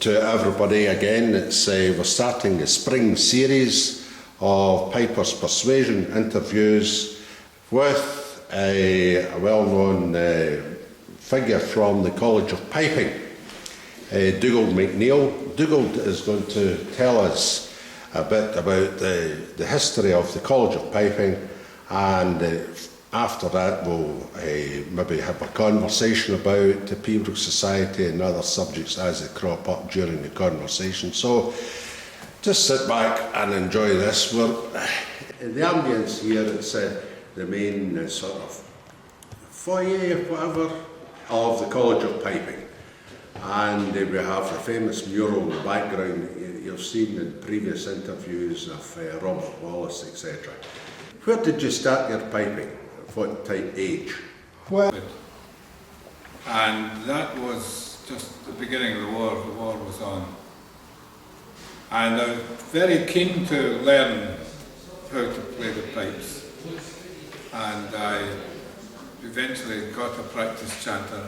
to everybody again. We're starting a spring series of Pipers'Persuasion interviews with a well-known figure from the College of Piping, Dugald MacNeil. Dugald is going to tell us a bit about the history of the College of Piping, and after that we'll maybe have a conversation about the Pembroke Society and other subjects as they crop up during the conversation. So just sit back and enjoy this. We're in the ambience here. It's the main sort of foyer, whatever, of the College of Piping, and we have the famous mural in the background you've seen in previous interviews of Robert Wallace, etc. Where did you start your piping? What type age? Well, and that was just the beginning of the war. The war was on, and I was very keen to learn how to play the pipes, and I eventually got a practice chanter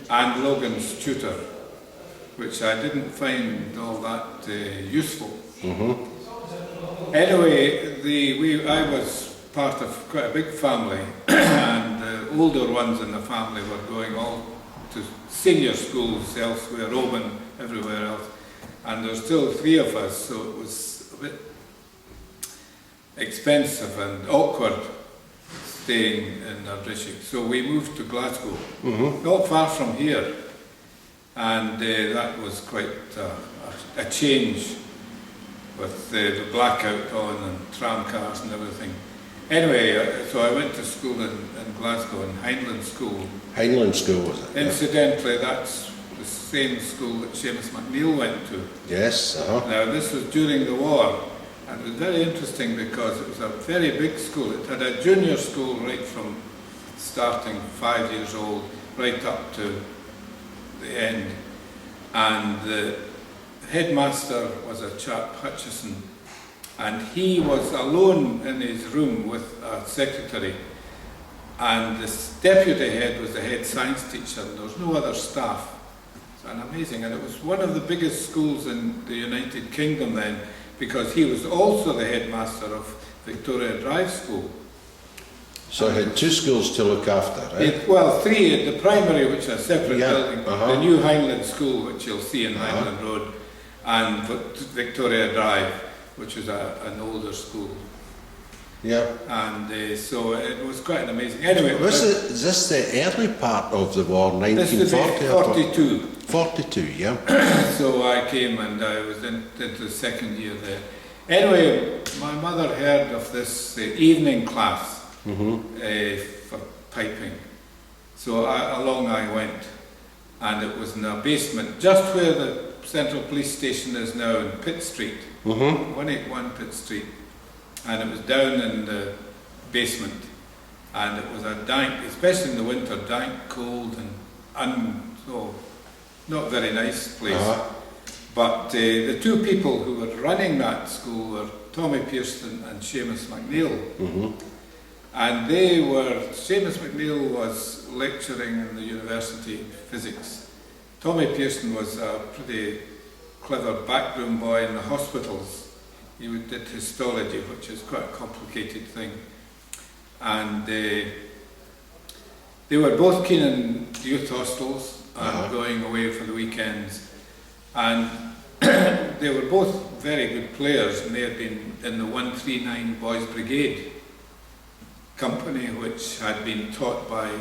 and Logan's tutor, which I didn't find all that useful. Anyway, I was part of quite a big family, and the older ones in the family were going all to senior schools elsewhere, Oban, everywhere else, and there were still 3 of us, so it was a bit expensive and awkward staying in Ardrishick. So we moved to Glasgow, not far from here, and that was quite a change with the blackout on and tram cars and everything. Anyway, so I went to school in Glasgow, in Heinlein School. Heinlein School, was it? Incidentally, that's the same school that Seamus MacNeill went to. Yes, Now, this was during the war, and it was very interesting because it was a very big school. It had a junior school right from starting 5 years old, right up to the end. And the headmaster was a chap, Hutchison, and he was alone in his room with a secretary, and the deputy head was the head science teacher, and there was no other staff. It's amazing, and it was one of the biggest schools in the United Kingdom then, because he was also the headmaster of Victoria Drive School. So he had 2 schools to look after, right? Well, 3, the primary, which is a separate building, the new Heinlein School, which you'll see in Heinlein Road, and Victoria Drive, which is an older school. Yeah. And so it was quite an amazing. Anyway, is this the early part of the war, 1940? This is 42. 42, yeah. So I came and I was into the second year there. Anyway, my mother heard of this evening class for piping. So along I went, and it was in a basement, just where the Central Police Station is now in Pitt Street, 181 Pitt Street, and it was down in the basement, and it was a dank, especially in the winter, dank, cold, and so not very nice place. But the 2 people who were running that school were Tommy Pearson and Seamus MacNeill. And Seamus MacNeill was lecturing in the university in physics. Tommy Pearson was a pretty clever backroom boy in the hospitals. He did histology, which is quite a complicated thing. And they were both keen in youth hostels and going away for the weekends. And they were both very good players, and they had been in the 139 Boys Brigade company, which had been taught by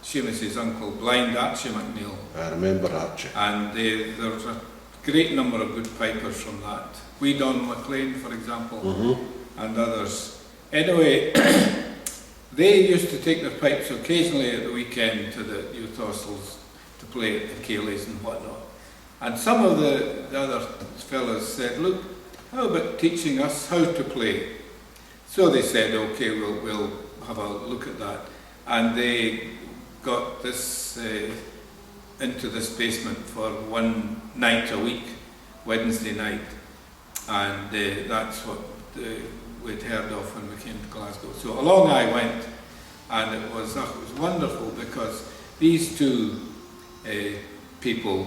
Seamus's uncle, Blind Archie MacNeill. I remember Archie. And there was a great number of good pipers from that. Wee Don McLean, for example, and others. Anyway, they used to take their pipes occasionally at the weekend to the youth hostels to play at the Cayleys and whatnot. And some of the other fellas said, look, how about teaching us how to play? So they said, okay, we'll have a look at that. And they got this into this basement for one night a week, Wednesday night, and that's what we'd heard of when we came to Glasgow. So along I went, and it was wonderful, because these 2 people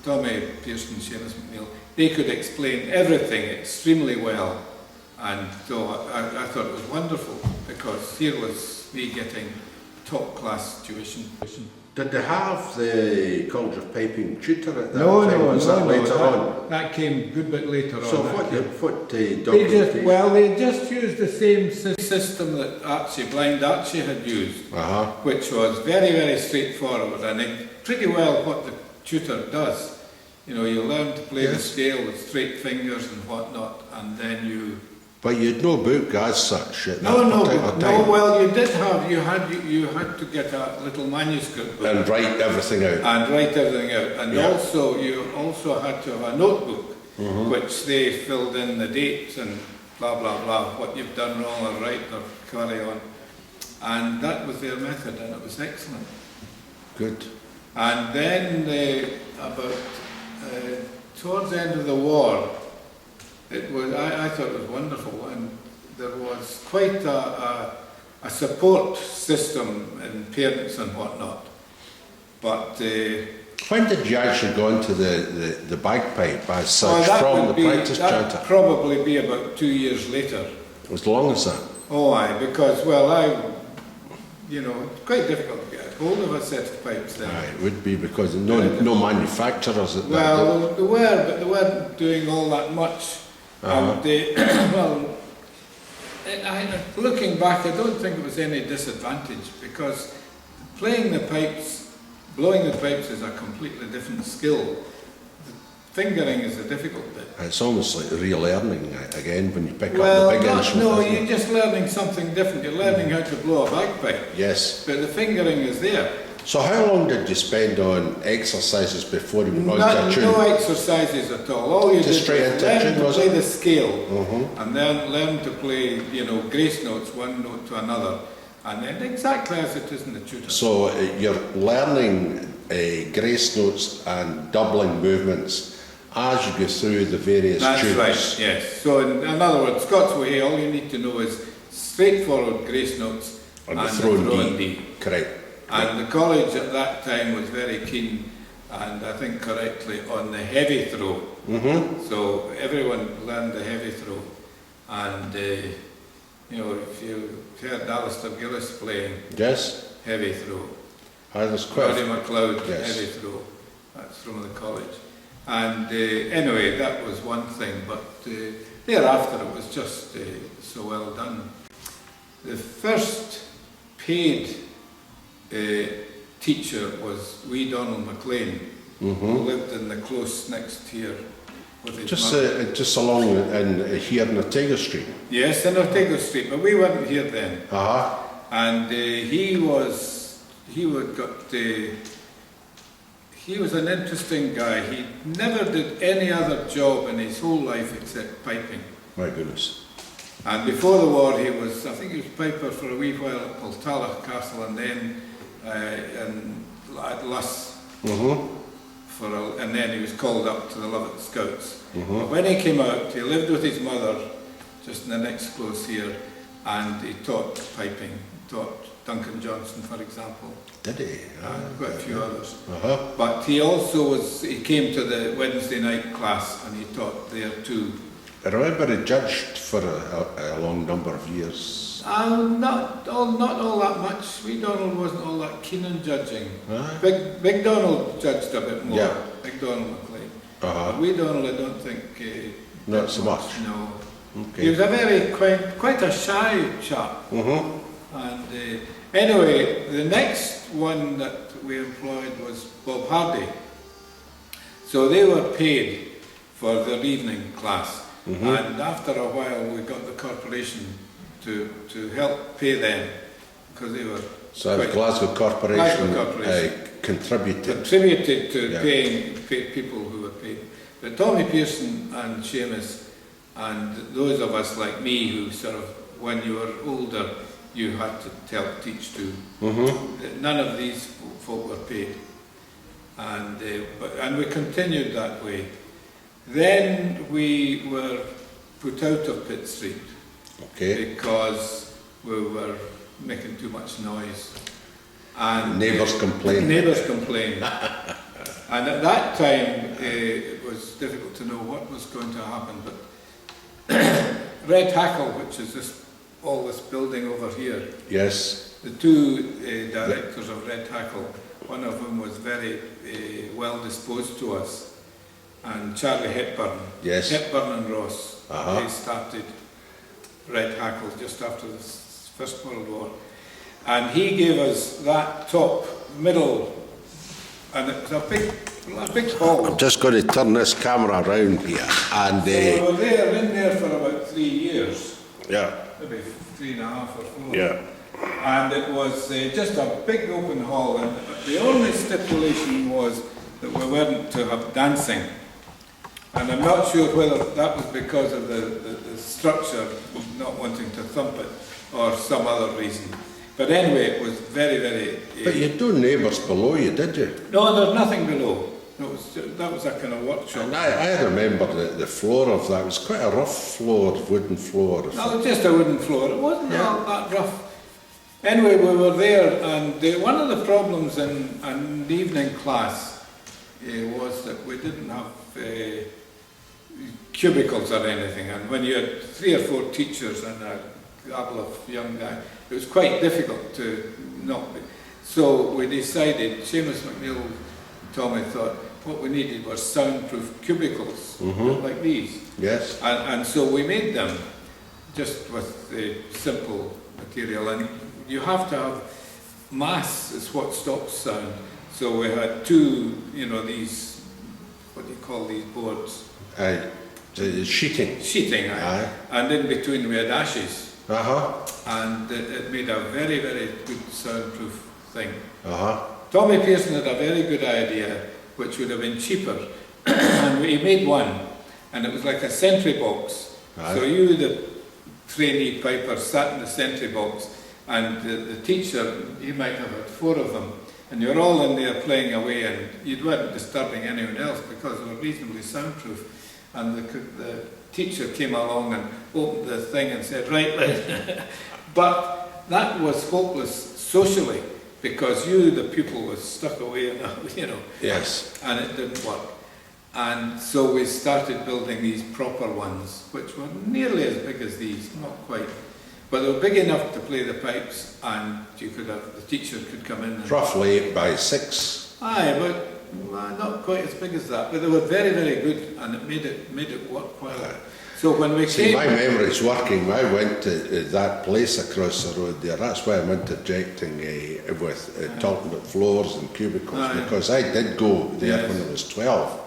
Tommy Pearson, Seamus MacNeill, they could explain everything extremely well. And so I thought it was wonderful, because here was me getting top class tuition. Did they have the College of Piping tutor at that No, time? no, Was no, that later no, on? that came a good bit later So on. what They Dugald well, they just used the same system that blind Archie had used, which was very, very straightforward, and pretty well what the tutor does. You know, you learn to play the scale with straight fingers and whatnot, and then you... But you'd no book as such at that No, particular time? no, well, you did have, you had to get a little manuscript book. And write everything out? And write everything out. And you also had to have a notebook, which they filled in the dates and blah, blah, blah, what you've done wrong or right or carry on. And that was their method, and it was excellent. Good. And then towards the end of the war, it was, I thought it was wonderful, and there was quite a support system in parents and whatnot. But when did you actually go into the bagpipe as such that from would the practice that'd chanter? probably be about 2 years later. As long as that? Oh, aye, because, well, it's quite difficult to get hold of a set of pipes then. Aye, it would be, because no manufacturers at that. Well, there were, but they weren't doing all that much. And looking back, I don't think it was any disadvantage, because playing the pipes, blowing the pipes is a completely different skill. The fingering is the difficult bit. It's almost like relearning again when you pick up the big instrument. No, isn't you're it? just learning something different. You're learning how to blow a bagpipe. Yes. But the fingering is there. So how long did you spend on exercises before you went on to a tune? No exercises at all. All you Just did straight was into learn tune, to was play it? the scale, and then learn to play, grace notes, one note to another, and then exactly as it is in the tutor. So you're learning grace notes and doubling movements as you go through the various tunes. That's right, yes. So in other words, Scots way, all you need to know is straightforward grace notes And and the thrown thrown D. Correct. And the college at that time was very keen, and I think correctly, on the heavy throw. So everyone learned the heavy throw. And, if you heard Alistair Gillis playing heavy throw, There's quite Roddy MacLeod, Yes. heavy throw, that's from the college. And anyway, that was one thing, but thereafter it was just so well done. The first paid teacher was wee Donald McLean, who lived in the close next here with his mother. just along here in Ortega Street. Yes, in Ortega Street, but we weren't here then. And he was an interesting guy. He never did any other job in his whole life except piping. My goodness. And before the war, I think he was piper for a wee while at Poltalla Castle, and then at Luss. And then he was called up to the Lovat Scouts. But when he came out, he lived with his mother just in the next close here, and he taught piping. He taught Duncan Johnson, for example. Did he? And quite a few others. But he also he came to the Wednesday night class, and he taught there too. I remember he judged for a long number of years. Not all that much. Wee Donald wasn't all that keen on judging. Big Donald judged a bit more. Yeah. Big Donald McLean. But Wee Donald, I don't think. Not so much. No. Okay. He was a quite a shy chap. And anyway, the next one that we employed was Bob Hardy. So they were paid for their evening class. And after a while we got the corporation to help pay them, because they were... So the Glasgow Corporation contributed to paying people who were paid. But Tommy Pearson and Seamus, and those of us like me who sort of, when you were older, you had to teach too. None of these folk were paid. And we continued that way. Then we were put out of Pitt Street because we were making too much noise. And neighbours complained. Neighbours complained. And at that time, it was difficult to know what was going to happen, but Red Hackle, which is all this building over here, Yes. the two directors of Red Hackle, one of them was very well disposed to us, and Charlie Hepburn, Yes. Hepburn and Ross, Uh-huh. they started Red Hackle just after the First World War, and he gave us that top middle, and it was a big hall. I'm just going to turn this camera around here, and So we were there, in there for about 3 years, yeah, maybe 3.5 or 4. yeah, And it was just a big open hall, and the only stipulation was that we weren't to have dancing. And I'm not sure whether that was because of the structure, not wanting to thump it, or some other reason. But anyway, it was very, very... But you had no neighbours below you, did you? No, there's nothing below. That was a kind of workshop. And I remember the floor of that. It was quite a rough floor, wooden floor. No, just a wooden floor. It wasn't all that rough. Anyway, we were there, and one of the problems in an evening class was that we didn't have cubicles or anything, and when you had 3 or 4 teachers and a couple of young guys, it was quite difficult to not be. So we decided, Seamus MacNeill, Tommy thought, what we needed was soundproof cubicles, like these. Yes. And so we made them just with simple material, and you have to have mass is what stops sound. So we had 2, these, what do you call these boards? Sheeting. Sheeting, Aye. and in between we had ashes, Uh-huh. and it made a very, very good soundproof thing. Uh-huh. Tommy Pearson had a very good idea, which would have been cheaper, and he made one, and it was like a sentry box. Aye. So you, the trainee piper, sat in the sentry box, and the teacher, he might have had 4 of them, and you're all in there playing away, and you weren't disturbing anyone else because they were reasonably soundproof. And the teacher came along and opened the thing and said, right, but that was hopeless socially, because you, the pupil, was stuck away, Yes. and it didn't work. And so we started building these proper ones, which were nearly as big as these, not quite. But they were big enough to play the pipes, and the teacher could come in. And, Roughly 8 by 6. aye, but not quite as big as that. But they were very, very good, and it made it work well. So when we See, came... my memory's working. I went to that place across the road there. That's why I'm interjecting with talking about floors and cubicles, because I did go there when I was 12.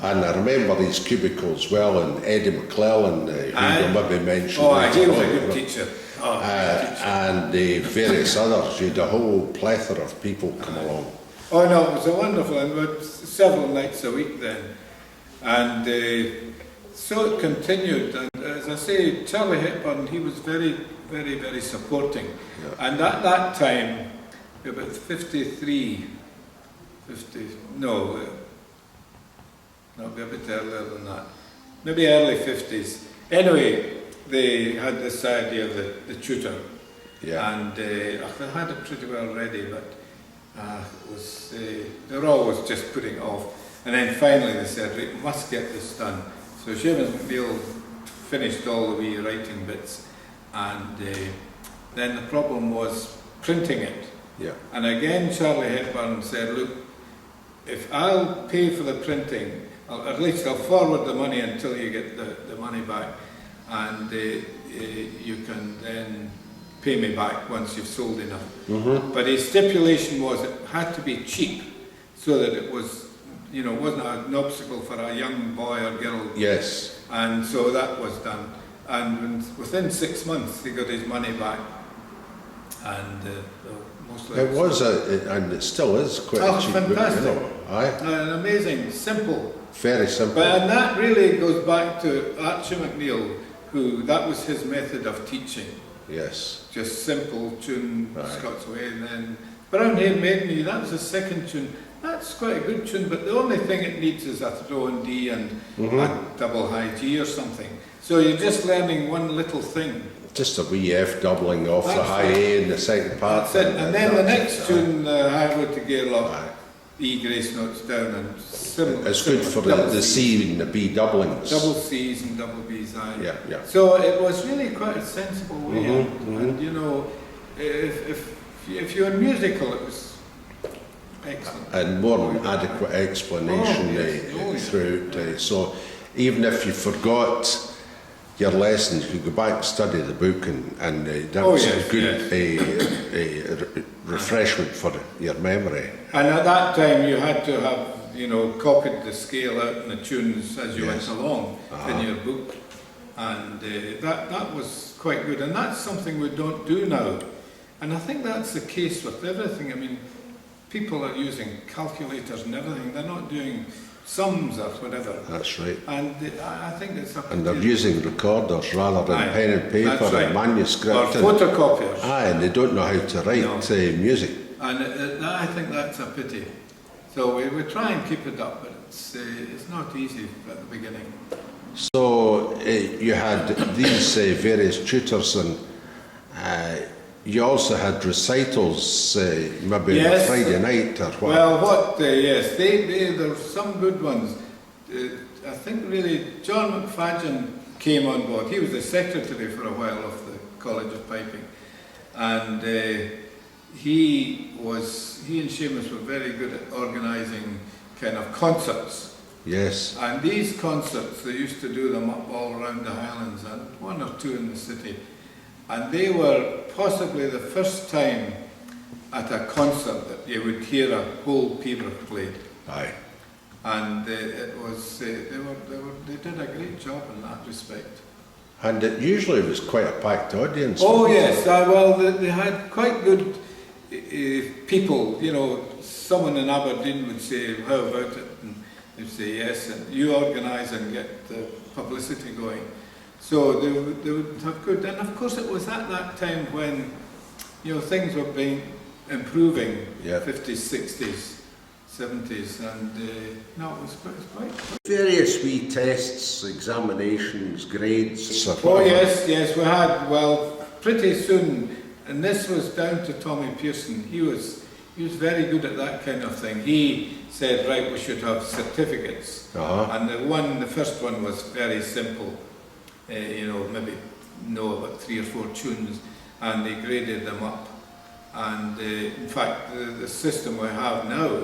And I remember these cubicles well, and Eddie McClellan, who you maybe mentioned. Oh, he was a good teacher. And various others. You had a whole plethora of people come along. Oh no, it was a wonderful, and we had several nights a week then. And so it continued, and as I say, Charlie Hepburn, he was very, very, very supporting. Yeah. And at that time, about 53, no, maybe a bit earlier than that, maybe early 50s. Anyway, they had this idea of the tutor, and they had it pretty well ready, but they were always just putting it off. And then finally they said, we must get this done. So Seamus MacNeill finished all the wee writing bits, and then the problem was printing it. Yeah. And again Charlie Hepburn said, look, if I'll pay for the printing, at least I'll forward the money until you get the money back, and you can then pay me back once you've sold enough. But his stipulation was it had to be cheap, so that it was, wasn't an obstacle for a young boy or girl. Yes. And so that was done. And within 6 months he got his money back. And mostly... It was, and it still is, quite a cheap fantastic. book, Aye. An amazing, simple. Very simple. And that really goes back to Archie MacNeill, that was his method of teaching. Yes. Just simple tune, Scots Way, and then Brown Hair Made Me, that was the second tune. That's quite a good tune, but the only thing it needs is a throw in D and a double high G or something. So you're just learning one little thing. Just a wee F doubling off the high A in the second part. That's it. And then the next tune, Highway to Gairloch, E grace notes down and similar. It's good for the C and the B doublings. Double C's and double B's, aye. Yeah, yeah. So it was really quite a sensible way, and you know, if you're musical, it was excellent. And more than adequate explanation yes. throughout. So even if you forgot your lessons, you could go back and study the book, and that was a good refreshment for your memory. And at that time, you had to have, you know, copied the scale out and the tunes as you went along in your book, and that was quite good. And that's something we don't do now. And I think that's the case with everything. I mean, people are using calculators and everything. They're not doing sums or whatever. That's right. And I think it's up. And they're using recorders rather than pen and paper and manuscript. Or photocopiers. Aye, and they don't know how to write music. And I think that's a pity. So we try and keep it up, but it's not easy at the beginning. So you had these various tutors, and you also had recitals, maybe on a Friday night or what? Well, yes, there's some good ones. I think really John McFadden came on board. He was the secretary for a while of the College of Piping, and he and Seamus were very good at organising kind of concerts. Yes. And these concerts, they used to do them up all around the Highlands and one or two in the city. And they were possibly the first time at a concert that you would hear a whole Pipers'Persuasion played. Aye. And it was they did a great job in that respect. And it usually was quite a packed audience. Oh yes, well they had quite good people. You know, someone in Aberdeen would say, "How about it?" And they'd say yes, and you organise and get the publicity going. So they would have good, and of course it was at that time when, you know, things were improving, 50s, 60s, 70s, and no, it was quite. Various wee tests, examinations, grades. Oh yes, we had, well, pretty soon, and this was down to Tommy Pearson. He was very good at that kind of thing. He said, right, we should have certificates, and the first one was very simple. You know, maybe know about 3 or 4 tunes, and they graded them up. And in fact, the system we have now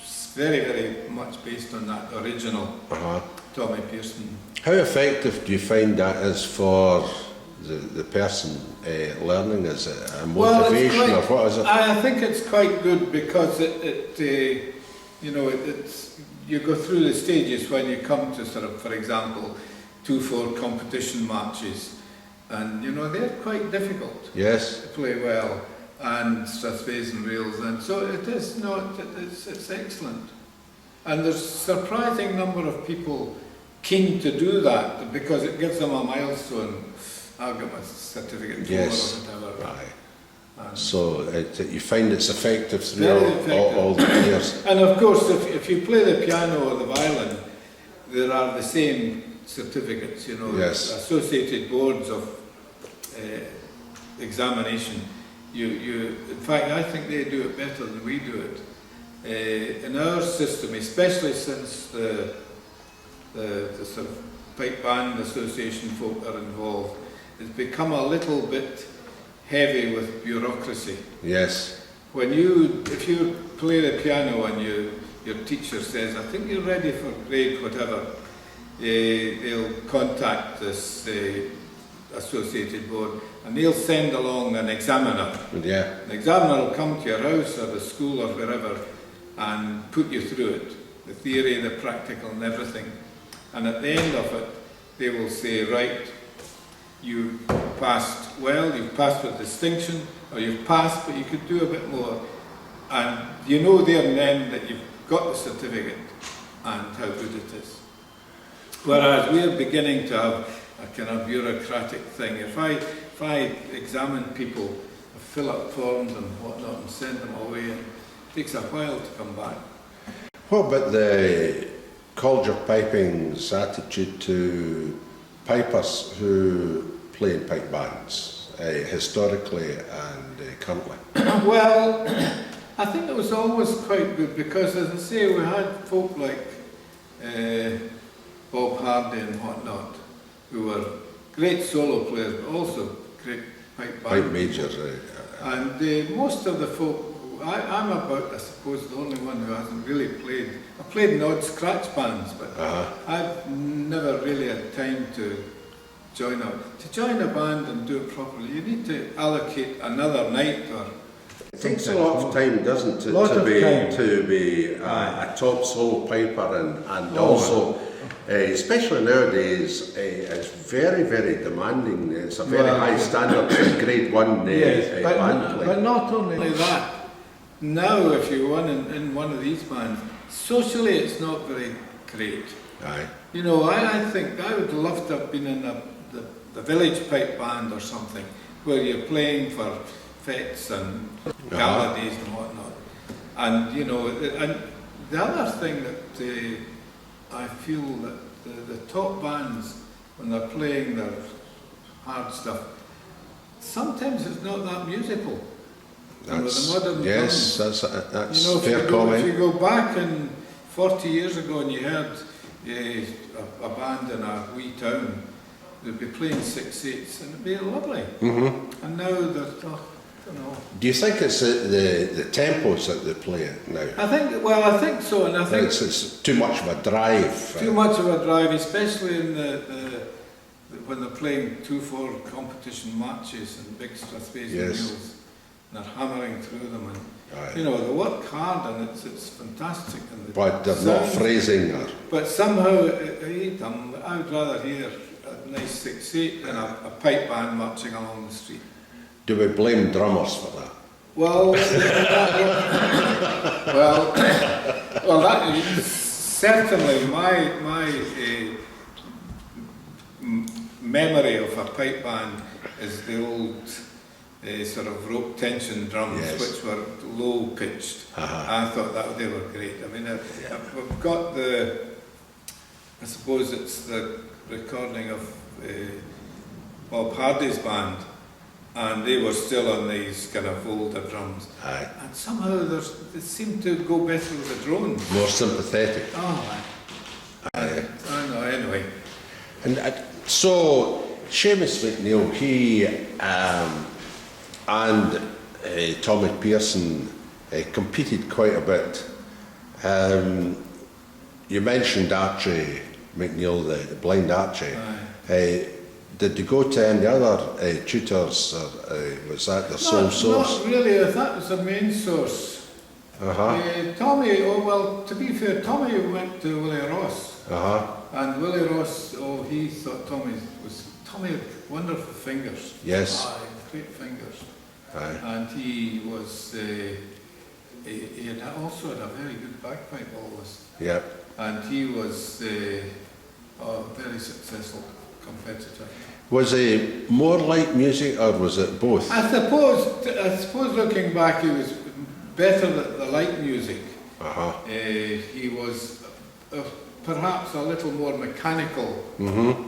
is very, very much based on that original Tommy Pearson. How effective do you find that is for the person learning? Is it a motivation, or what is it? I think it's quite good because you know, you go through the stages when you come to sort of, for example, 2/4 competition matches, and you know they're quite difficult. Yes. To play well, and strathspeys and reels, and so it is. No, it's excellent, and there's a surprising number of people keen to do that because it gives them a milestone. I've got my certificate for or whatever. Right. So you find it's effective through all the years. And of course, if you play the piano or the violin, there are the same certificates, you know, associated boards of examination. In fact, I think they do it better than we do it. In our system, especially since the sort of Pipe Band Association folk are involved, it's become a little bit heavy with bureaucracy. Yes. If you play the piano and your teacher says, I think you're ready for grade whatever, they'll contact this associated board and they'll send along an examiner. Yeah. The examiner will come to your house or the school or wherever and put you through it, the theory, the practical and everything. And at the end of it, they will say, right, you passed well, you've passed with distinction, or you've passed but you could do a bit more. And you know there and then that you've got the certificate and how good it is. Whereas we're beginning to have a kind of bureaucratic thing. If I examine people, fill up forms and whatnot and send them away, it takes a while to come back. What about the College of Piping's attitude to pipers who play in pipe bands, historically and currently? Well, I think it was always quite good because, as I say, we had folk like Bob Hardy and whatnot, who were great solo players, but also great pipe band. Pipe major. And most of the folk, I'm about, I suppose, the only one who hasn't really played. I played in odd scratch bands, but I've never really had time to join a band and do it properly. You need to allocate another night or. It takes a lot of time, doesn't it, to be a top solo piper and also, especially nowadays, it's very, very demanding. It's a very high standard for grade 1 band play. But not only that, now if you're in one of these bands, socially it's not very great. Aye. You know, I think I would love to have been in the village pipe band or something, where you're playing for fetes and gala days and whatnot. And you know, and the other thing that I feel that the top bands, when they're playing their hard stuff, sometimes it's not that musical. That's, the modern yes, drums, that's you know, fair comment. If you go back in 40 years ago and you heard a band in a wee town, they'd be playing 6/8 and it'd be lovely. And now they're, I don't know. Do you think it's the tempos that they play it now? I think so, and I think it's too much of a drive. Too much of a drive, especially in when they're playing 2/4 competition matches and big Strathspey meals, and they're hammering through them, and you know, they work hard and it's fantastic. And but they're not phrasing or. But somehow, I would rather hear a nice 6/8 than a pipe band marching along the street. Do we blame drummers for that? Well, that is certainly my memory of a pipe band is the old sort of rope tension drums, which were low pitched. I thought they were great. I mean, I've got I suppose it's the recording of Bob Hardy's band. And they were still on these kind of older drums. And somehow they seemed to go better with the drones. More sympathetic. I know, anyway. And so, Seamus MacNeill, he and Tommy Pearson competed quite a bit. You mentioned Archie MacNeill, the blind Archie. Did you go to any other tutors, or was that the sole source? Not really, that was the main source. Tommy, to be fair, Tommy went to Willie Ross. And Willie Ross, he thought Tommy had wonderful fingers. Yes. Great fingers. And he was, he had also had a very good bagpipe always. Yep. And he was a very successful competitor. Was it more light music or was it both? I suppose looking back, he was better at the light music. He was perhaps a little more mechanical,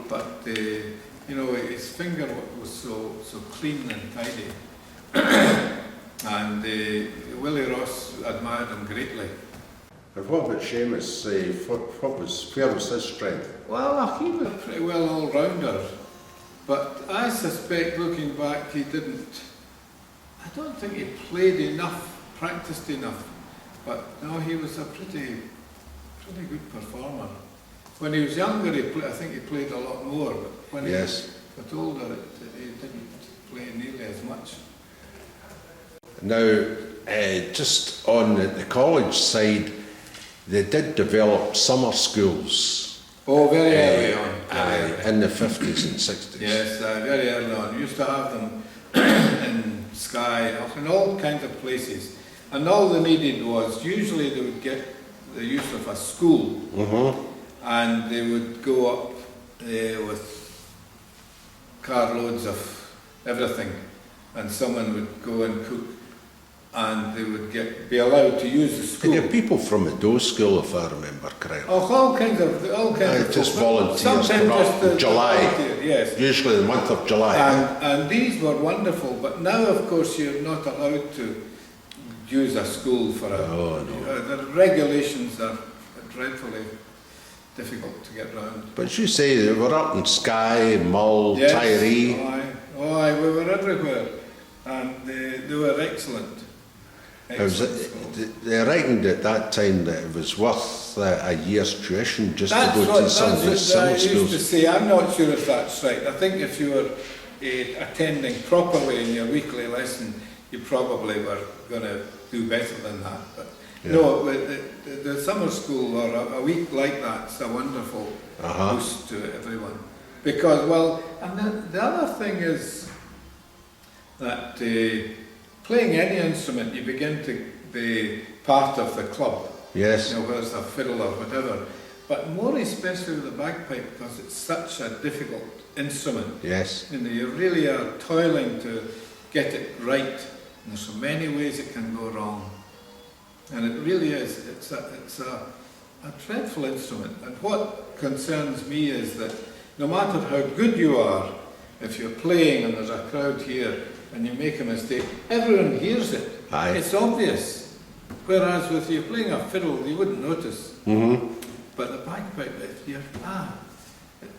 but you know, his finger was so clean and tidy. And Willie Ross admired him greatly. And what about Seamus? Where was his strength? Well, he was pretty well all-rounder, but I suspect, looking back, I don't think he played enough, practiced enough, but no, he was a pretty good performer. When he was younger, I think he played a lot more, but when he got older, he didn't play nearly as much. Now, just on the college side, they did develop summer schools. Oh, very early on. In the 50s and 60s. Yes, very early on. We used to have them in Skye, in all kinds of places. And all they needed was, usually they would get the use of a school, and they would go up with carloads of everything, and someone would go and cook, and they would be allowed to use the school. And there are people from the Doe School, if I remember correctly. All kinds of just volunteers. Sometimes just July. Yes. Usually the month of July. And these were wonderful, but now, of course, you're not allowed to use a school for a... Oh, no. The regulations are dreadfully difficult to get round. But as you say, they were up in Skye, Mull, Yes, Tyree. we were everywhere, and they were excellent. They reckoned at that time that it was worth a year's tuition just to go to some of these summer schools. I used to schools. say, I'm not sure if that's right. I think if you were attending properly in your weekly lesson, you probably were going to do better than that. But Yeah. no, the summer school or a week like that's a wonderful boost to everyone. Because, well, and the other thing is that playing any instrument, you begin to be part of the club. Yes. You know, whether it's a fiddle or whatever. But more especially with the bagpipe, because it's such a difficult instrument. Yes. You know, you really are toiling to get it right. And there's so many ways it can go wrong. And it really is. It's a dreadful instrument. And what concerns me is that no matter how good you are, if you're playing and there's a crowd here and you make a mistake, everyone hears it. Aye. It's obvious. Whereas with you playing a fiddle, you wouldn't notice. But the bagpipe, it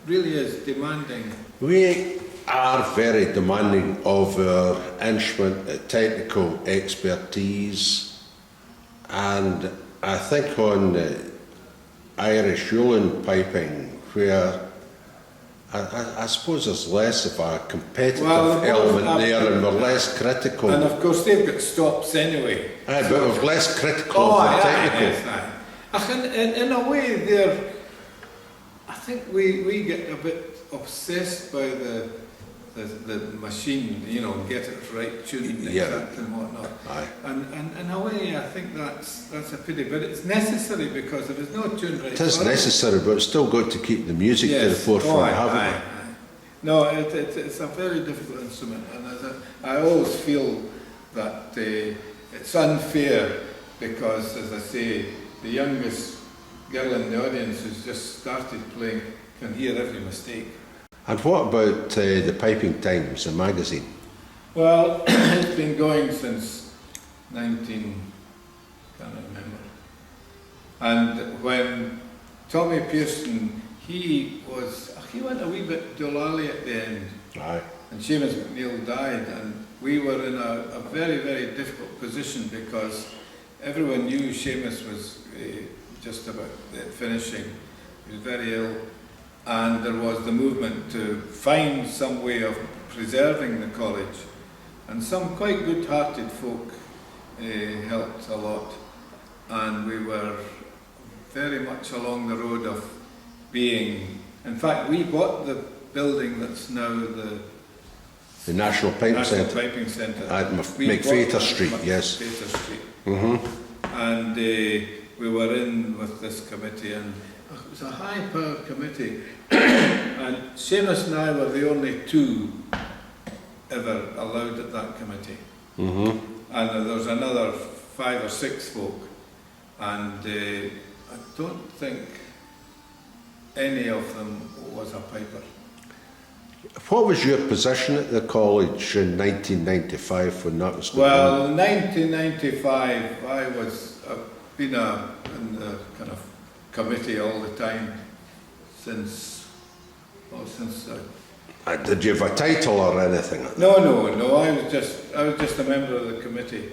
really is demanding. We are very demanding of our instrument technical expertise, and I think on Irish Uilleann piping, where I suppose there's less of a competitive element there, and we're less critical. And of course they've got stops anyway. Aye, but we're less critical of the technical. Yes. In a way, I think we get a bit obsessed by the machine, you know, get it right, tuned exact and whatnot. Aye. And in a way, I think that's a pity. But it's necessary, because if it's not tuned right... It is necessary, but it's still got to keep the music to the forefront, haven't we? No, it's a very difficult instrument, and I always feel that it's unfair, because, as I say, the youngest girl in the audience who's just started playing can hear every mistake. And what about the Piping Times, the magazine? Well, it's been going since can't remember. And when Tommy Pearson, he went a wee bit doolally at the end. Aye. And Seamus MacNeill died, and we were in a very, very difficult position, because everyone knew Seamus was just about finishing. He was very ill, and there was the movement to find some way of preserving the college, and some quite good-hearted folk helped a lot, and we were very much along the road of being... In fact, we bought the building that's now the National Piping Centre. Piping Centre. At McFater Street, yes. McFater Street. And we were in with this committee, and it was a high-powered committee. And Seamus and I were the only two ever allowed at that committee. And there was another 5 or 6 folk, and I don't think any of them was a piper. What was your position at the college in 1995 when that was going on? Well, in 1995, I've been in the kind of committee all the time since. Did you have a title or anything? No. I was just a member of the committee,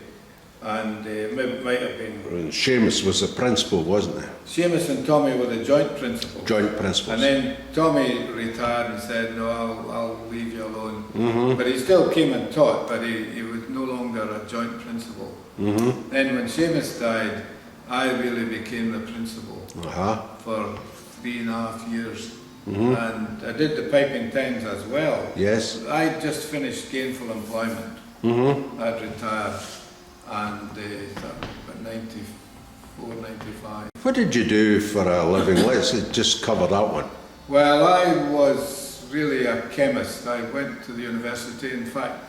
and it might have been. And Seamus was the principal, wasn't he? Seamus and Tommy were the joint principals. Joint principals. And then Tommy retired and said, "No, I'll leave you alone." But he still came and taught, but he was no longer a joint principal. Then when Seamus died, I really became the principal for 3.5 years. And I did the Piping Times as well. Yes. I just finished gainful employment. I'd retired, and about 94, 95. What did you do for a living? Let's just cover that one. Well, I was really a chemist. I went to the university. In fact,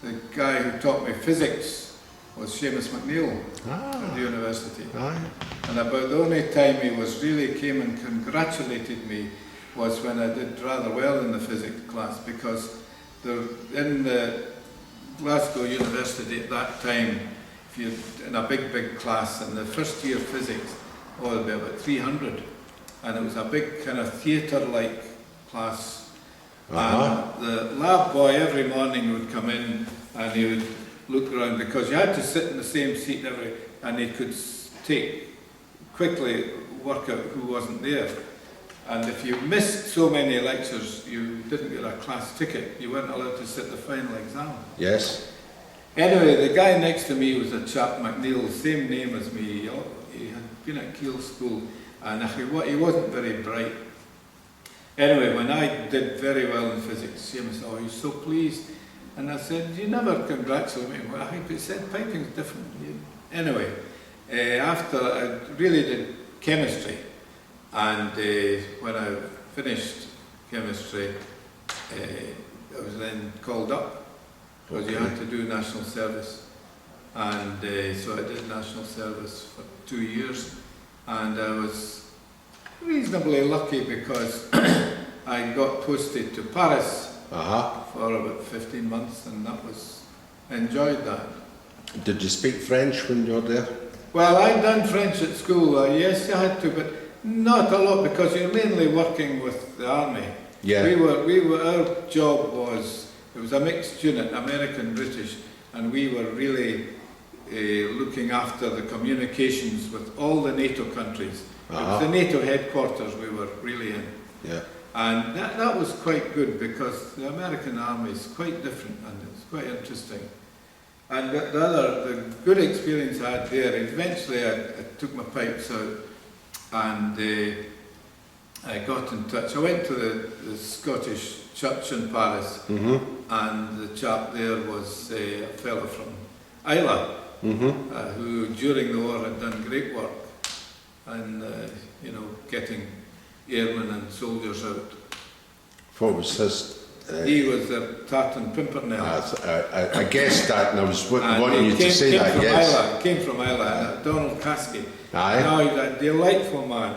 the guy who taught me physics was Seamus MacNeill at the university. And about the only time he really came and congratulated me was when I did rather well in the physics class, because in the Glasgow University at that time, if you're in a big class, and the first year physics, there'd be about 300, and it was a big kind of theatre-like class. And the lab boy every morning would come in and he would look around, because you had to sit in the same seat and he could quickly work out who wasn't there. And if you missed so many lectures, you didn't get a class ticket. You weren't allowed to sit the final exam. Yes. Anyway, the guy next to me was a chap, MacNeill, same name as me. He had been at Kiel School, and he wasn't very bright. Anyway, when I did very well in physics, Seamus, oh, he's so pleased. And I said, you never congratulate me. Well, I think he said piping's different. Anyway, after I really did chemistry, and when I finished chemistry, I was then called up, because you had to do national service. And so I did national service for 2 years, and I was reasonably lucky because I got posted to Paris for about 15 months, and enjoyed that. Did you speak French when you were there? Well, I'd done French at school, yes, I had to, but not a lot, because you're mainly working with the army. Yeah. Our job was, it was a mixed unit, American, British, and we were really looking after the communications with all the NATO countries. It was the NATO headquarters we were really in. Yeah. And that was quite good, because the American army is quite different and it's quite interesting. And the good experience I had there, eventually I took my pipes out and I got in touch. I went to the Scottish church in Paris, and the chap there was a fellow from Islay, who during the war had done great work, and getting airmen and soldiers out. What was his? He was the Tartan Pimpernel. I guessed that, and I was wanting you to say that. Yes. He came from Islay, Donald Caskey. Aye. Now he's a delightful man.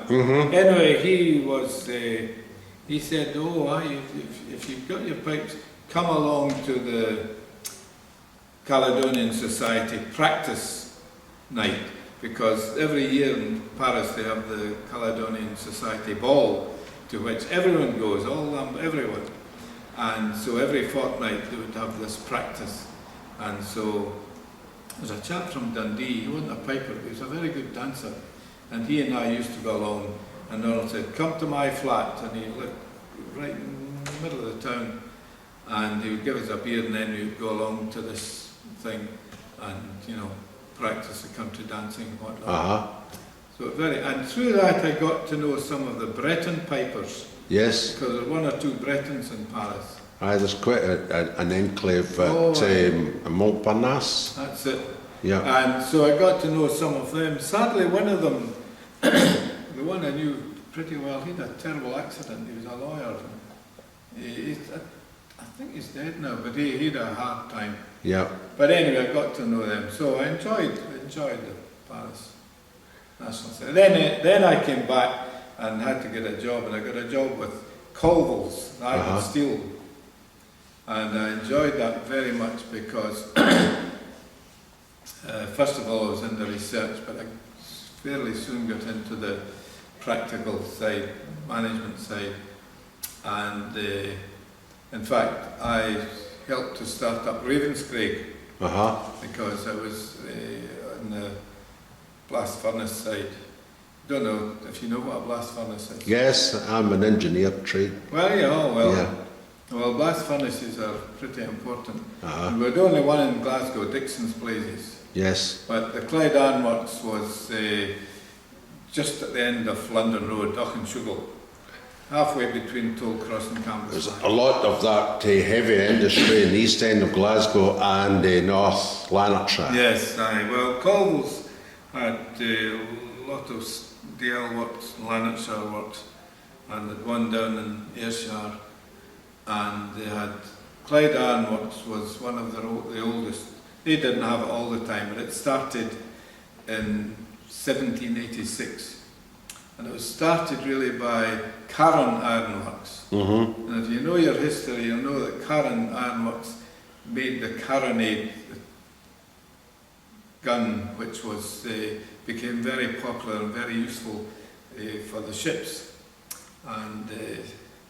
Anyway, he was. He said, "Oh, if you've got your pipes, come along to the Caledonian Society practice night, because every year in Paris they have the Caledonian Society ball, to which everyone goes, everyone. And so every fortnight they would have this practice. And so there's a chap from Dundee, he wasn't a piper, but he was a very good dancer. And he and I used to go along, and Donald said, come to my flat. And he lived right in the middle of the town. And he would give us a beer, and then we would go along to this thing and, practice the country dancing and whatnot. So and through that I got to know some of the Breton pipers. Yes. Because there were one or two Bretons in Paris. There's quite an enclave at Montparnasse. That's it. Yeah. And so I got to know some of them. Sadly, one of them, the one I knew pretty well, he had a terrible accident. He was a lawyer. I think he's dead now, but he had a hard time. Yeah. But anyway, I got to know them. So I enjoyed the Paris National Theatre. Then I came back and had to get a job, and I got a job with Colville's, Iron Steel. And I enjoyed that very much because, first of all, I was in the research, but I fairly soon got into the practical side, management side. And in fact, I helped to start up Ravenscraig, because I was on the blast furnace side. Don't know if you know what a blast furnace is. Yes, I'm an engineer trade. Well, yeah, well, blast furnaces are pretty important. And we're the only one in Glasgow, Dixon's Blazes. Yes. But the Clyde Iron Works was just at the end of London Road, Auchenshoogle, halfway between Tollcross and Campbell's. There's a lot of that heavy industry in the east end of Glasgow and North Lanarkshire. Yes, well, Colville's had a lot of DL works, Lanarkshire works, and had one down in Ayrshire, and they had Clyde Iron Works was one of the oldest. They didn't have it all the time, but it started in 1786. And it was started really by Carron Ironworks. And if you know your history, you'll know that Carron Ironworks made the carronade, gun, which was became very popular and very useful for the ships. And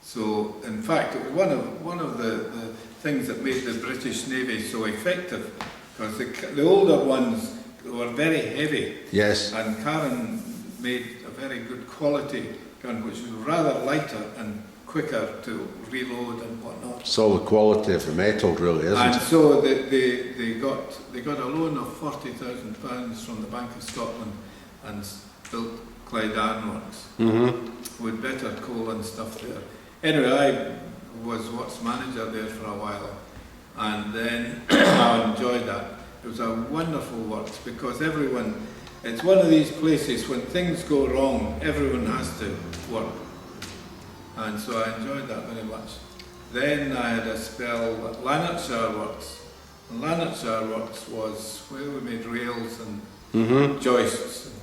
so, in fact, it was one of the things that made the British Navy so effective, because the older ones were very heavy. Yes. And Karen made a very good quality gun, which was rather lighter and quicker to reload and whatnot. It's all the quality of the metal, really, isn't And it? so they got a loan of £40,000 from the Bank of Scotland and built Clyde Ironworks with better coal and stuff there. Anyway, I was works manager there for a while, and then I enjoyed that. It was a wonderful works because everyone, it's one of these places when things go wrong, everyone has to work. And so I enjoyed that very much. Then I had a spell at Lanarkshire Works. And Lanarkshire Works was where we made rails and joists and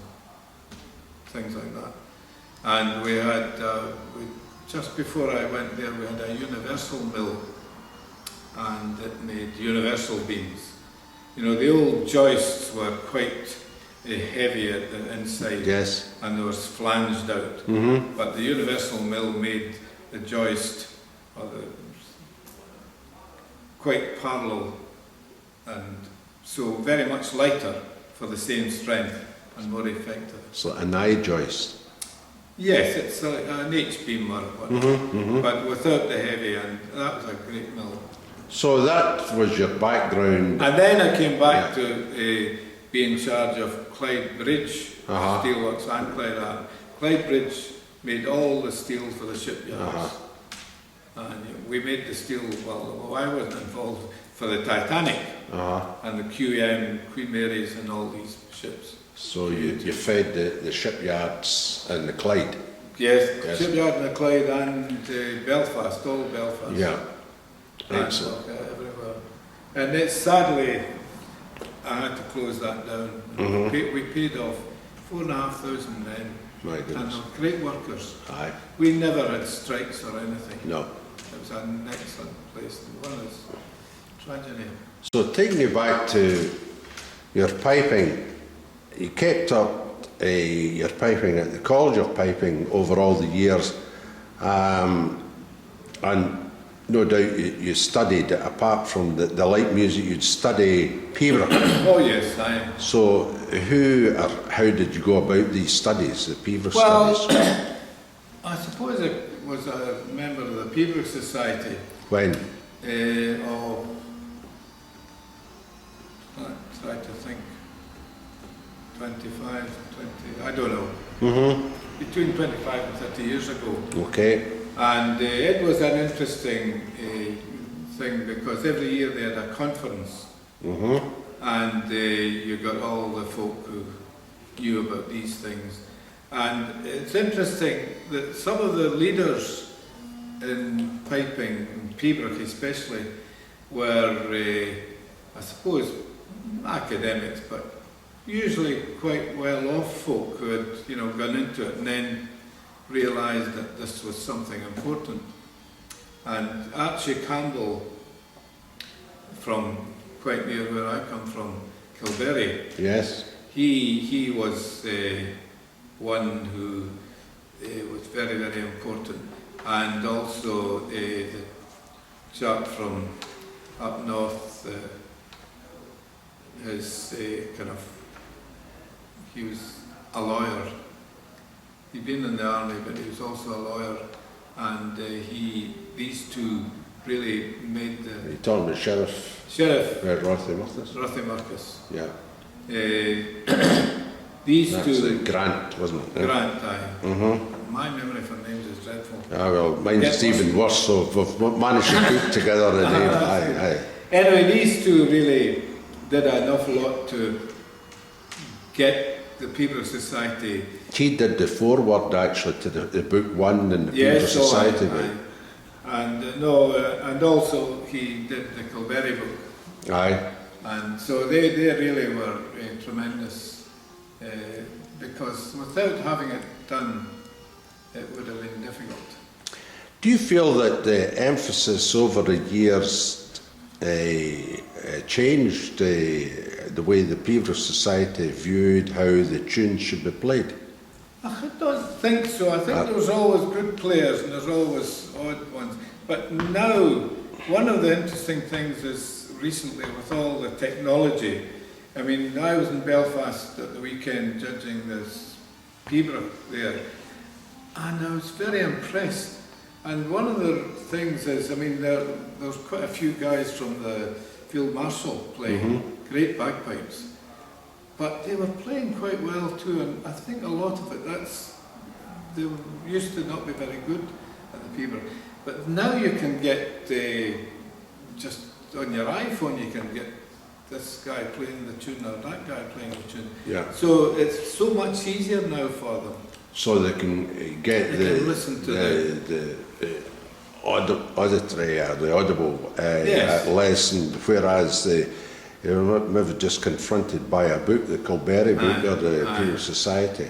things like that. And we had, just before I went there, we had a universal mill, and it made universal beams. You know, the old joists were quite heavy at the inside, Yes. and they were flanged out. But the universal mill made the joist quite parallel, and so very much lighter for the same strength and more effective. It's like an eye joist. Yes, it's an H-beam or whatever, but without the heavy, and that was a great mill. So that was your background. And then I came back to be in charge of Clyde Bridge Steelworks and Clyde Iron. Clyde Bridge made all the steel for the shipyards. And we made the steel, well, I wasn't involved, for the Titanic and the QM, Queen Mary's and all these ships. So you fed the shipyards and the Clyde. Yes, shipyard and the Clyde and Belfast, all Belfast. Yeah. And, Excellent. everywhere. And it's sadly, I had to close that down. We paid off 4,500 men. My And goodness. they were great workers. Aye. We never had strikes or anything. No. It was an excellent place. One of those tragedy. So taking you back to your piping, you kept up your piping at the College of Piping over all the years, and no doubt you studied, apart from the light music, you'd study Pibroch. Oh yes, I am. So how did you go about these studies, the Pibroch studies? I suppose I was a member of the Pipers'Persuasion Society. When? I try to think, 25, 20, I don't know. Between 25 and 30 years ago. Okay. And it was an interesting thing because every year they had a conference, and you got all the folk who knew about these things. And it's interesting that some of the leaders in piping, in Pibroch especially, were, I suppose, academics, but usually quite well-off folk who had, gone into it and then realised that this was something important. And Archie Campbell, from quite near where I come from, Kilberry, Yes. he was one who was very, very important. And also the chap from up north, he was a lawyer. He'd been in the army, but he was also a lawyer, and these two really made the... You talking about Sheriff Rothimarcus. Yeah. These That's two... Grant, wasn't it? Grant, my memory for names is dreadful. Ah, well, mine's even worse, so we've managed to put together a name. Aye. Anyway, these two really did an awful lot to get the People's Society. He did the foreword actually to the book one in the People's Society book. And also he did the Kilberry book. Aye. And so they really were tremendous, because without having it done, it would have been difficult. Do you feel that the emphasis over the years changed the way the Peevish Society viewed how the tunes should be played? I don't think so. I think there was always good players and there's always odd ones. But now, one of the interesting things is recently with all the technology. I mean, I was in Belfast at the weekend judging this Peevish there, and I was very impressed. And one of the things is, I mean, there's quite a few guys from the Field Marshal playing great bagpipes. But they were playing quite well too, and I think a lot of it, they used to not be very good at the Peevish. But now you can get, just on your iPhone, you can get this guy playing the tune or that guy playing the tune. Yeah. So it's so much easier now for them. So they can get listen to the auditory or the audible Yes. lesson, whereas you're not maybe just confronted by a book, the Culberry book or the Peevish Society.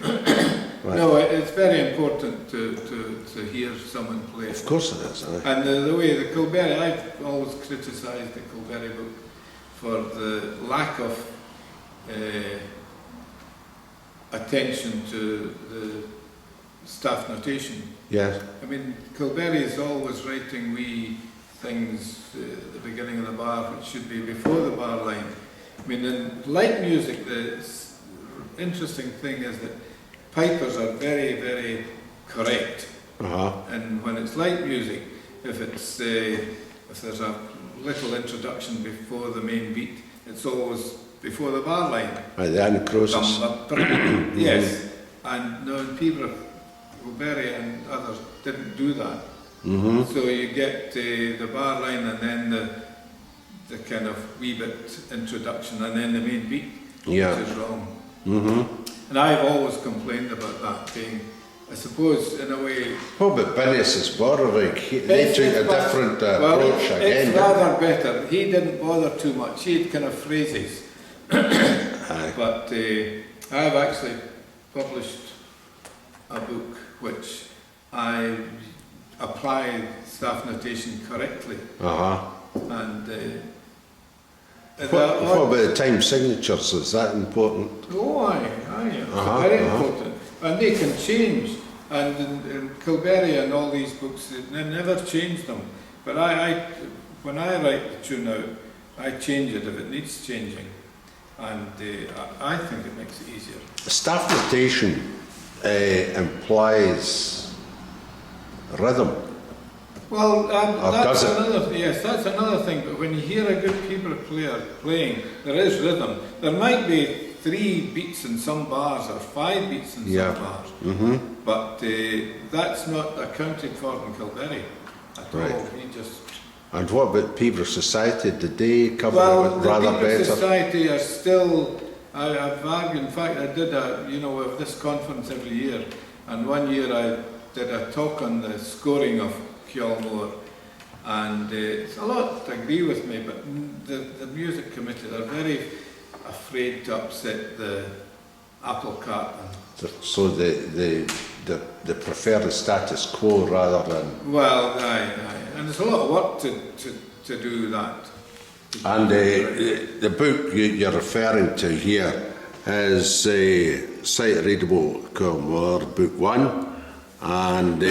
Right. No, it's very important to hear someone play. Of course it is. Aye. And the way the Culberry, I've always criticised the Culberry book for the lack of attention to the staff notation. Yes. I mean, Culberry is always writing wee things at the beginning of the bar, which should be before the bar line. I mean, in light music, the interesting thing is that pipers are very, very correct. And when it's light music, if there's a little introduction before the main beat, it's always before the bar line. The anacrosis. Yes. And no, Peevish, Culberry and others didn't do that. So you get the bar line and then the kind of wee bit introduction and then the main beat, which is wrong. And I've always complained about that being, I suppose, in a way... What about Bennis's Borrowing? They took a different approach again. It's rather better. He didn't bother too much. He had kind of phrases. But I've actually published a book which I apply staff notation correctly. And what about the time signatures? Is that important? Oh, aye, very important. And they can change. And in Culberry and all these books, they never change them. But when I write the tune out, I change it if it needs changing. And I think it makes it easier. Staff notation implies rhythm. Well, that's another thing. But when you hear a good Peevish player playing, there is rhythm. There might be 3 beats in some bars or 5 beats in some bars, but that's not accounted for in Culberry at all. He just. And what about Peevish Society? Did they cover it rather the better? Peevish Society are still. I've argued. In fact, I did we have this conference every year, and one year I did a talk on the scoring of Kjolmore, and it's a lot to agree with me, but the music committee are very afraid to upset the apple cart. So they prefer the status quo rather than... Well, aye. And there's a lot of work to do that. And the book you're referring to here is Sight Readable Kjolmore, Book 1, and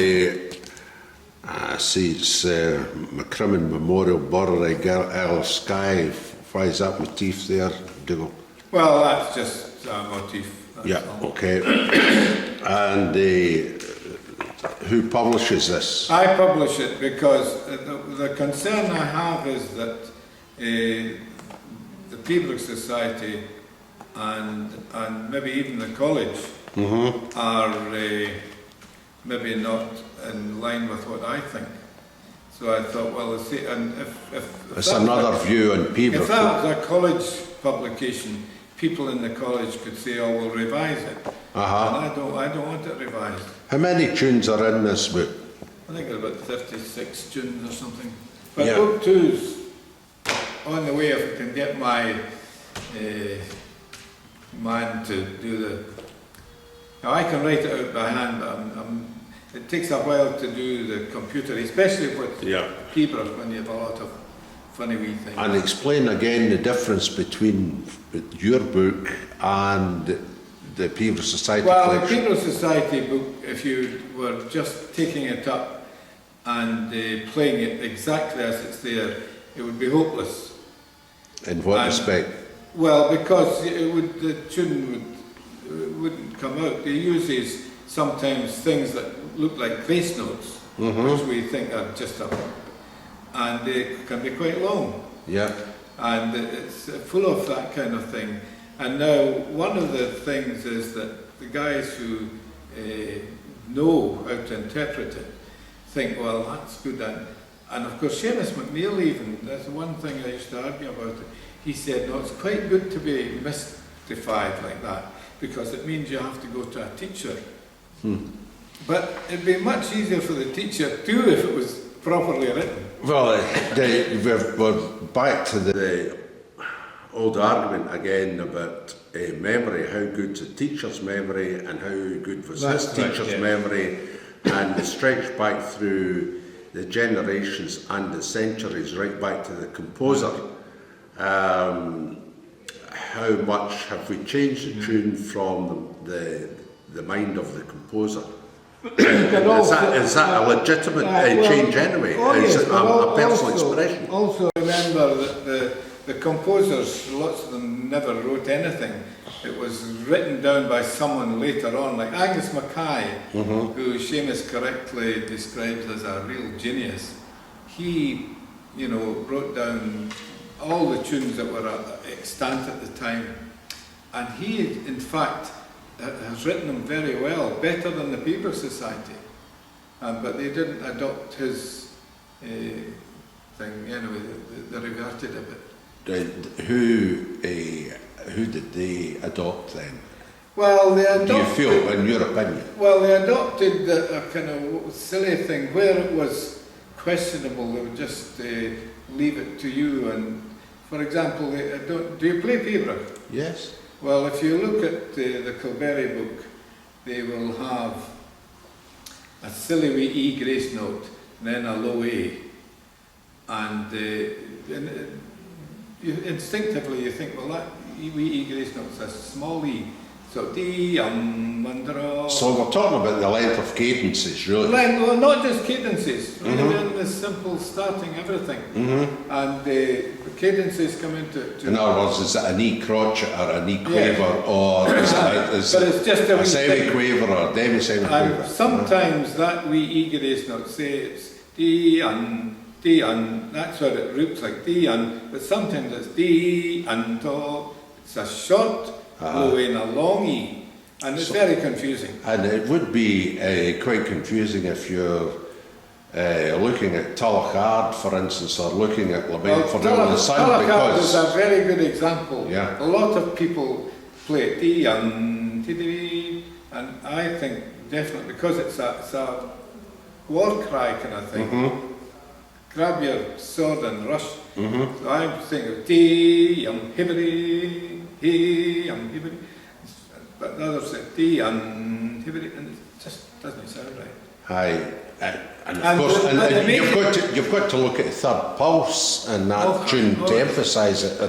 I see it's McCrimmon Memorial Borrowing Earl Skye. Why is that motif there, Dugald? Well, that's just a motif. Okay. And who publishes this? I publish it because the concern I have is that the Peevish Society and maybe even the college are maybe not in line with what I think. So I thought, well, if it's another view on Peevish. If that was a college publication, people in the college could say, "Oh, we'll revise it." And I don't want it revised. How many tunes are in this book? I think there's about 36 tunes or something. But book 2's on the way if I can get my man to do the... Now I can write it out by hand, but it takes a while to do the computer, especially with Peevish when you have a lot of funny wee things. And explain again the difference between your book and the Pipers'Persuasion Society Well, collection. the Pipers'Persuasion Society book, if you were just taking it up and playing it exactly as it's there, it would be hopeless. In what respect? Well, because the tune wouldn't come out. They uses sometimes things that look like grace notes, which we think are just up, and they can be quite long. Yeah. And it's full of that kind of thing. And now, one of the things is that the guys who know how to interpret it think, well, that's good. And of course, Seamus MacNeill even, that's one thing I used to argue about it. He said, no, it's quite good to be mystified like that, because it means you have to go to a teacher. But it'd be much easier for the teacher too if it was properly written. Well, we're back to the old argument again about memory, how good's a teacher's memory and how good was this teacher's memory, and it stretched back through the generations and the centuries, right back to the composer. How much have we changed the tune from the mind of the composer? Is that a legitimate change anyway? Is it a personal expression? Also remember that the composers, lots of them never wrote anything. It was written down by someone later on, like Angus Mackay, who Seamus correctly describes as a real genius. He, wrote down all the tunes that were extant at the time, and he, in fact, has written them very well, better than the Pipers'Persuasion Society, but they didn't adopt his thing anyway. They reverted a bit. Who did they adopt then? Well, they adopted. Do you feel, in your opinion? Well, they adopted a kind of silly thing where it was questionable. They would just leave it to you. And for example, do you play Piper? Yes. Well, if you look at the Kilberry book, they will have a silly wee E grace note, then a low A, and instinctively you think, well, that wee E grace note's a small E, so D under. So we're talking about the length of cadences, really. Well, not just cadences, even the simple starting everything, and the cadences come into. In other words, is it an E crotchet or an E quaver, or is but it's just a semi-quaver or a demi-semi-quaver? And sometimes that wee E grace note, say it's D and, that's what it looks like, D and, but sometimes it's D and to. It's a short low E and a long E, and it's very confusing. And it would be quite confusing if you're looking at Tullachard, for instance, or looking at Lament for the Sun, Tullachard is a very good example. Yeah. A lot of people play it D and I think definitely because it's a war cry kind of thing. Grab your sword and rush. So I'm thinking D hibbity, hibbity, but the others say D hibbity, and it just doesn't sound right. Aye. And of course, you've got to look at the third pulse and that tune to emphasise it,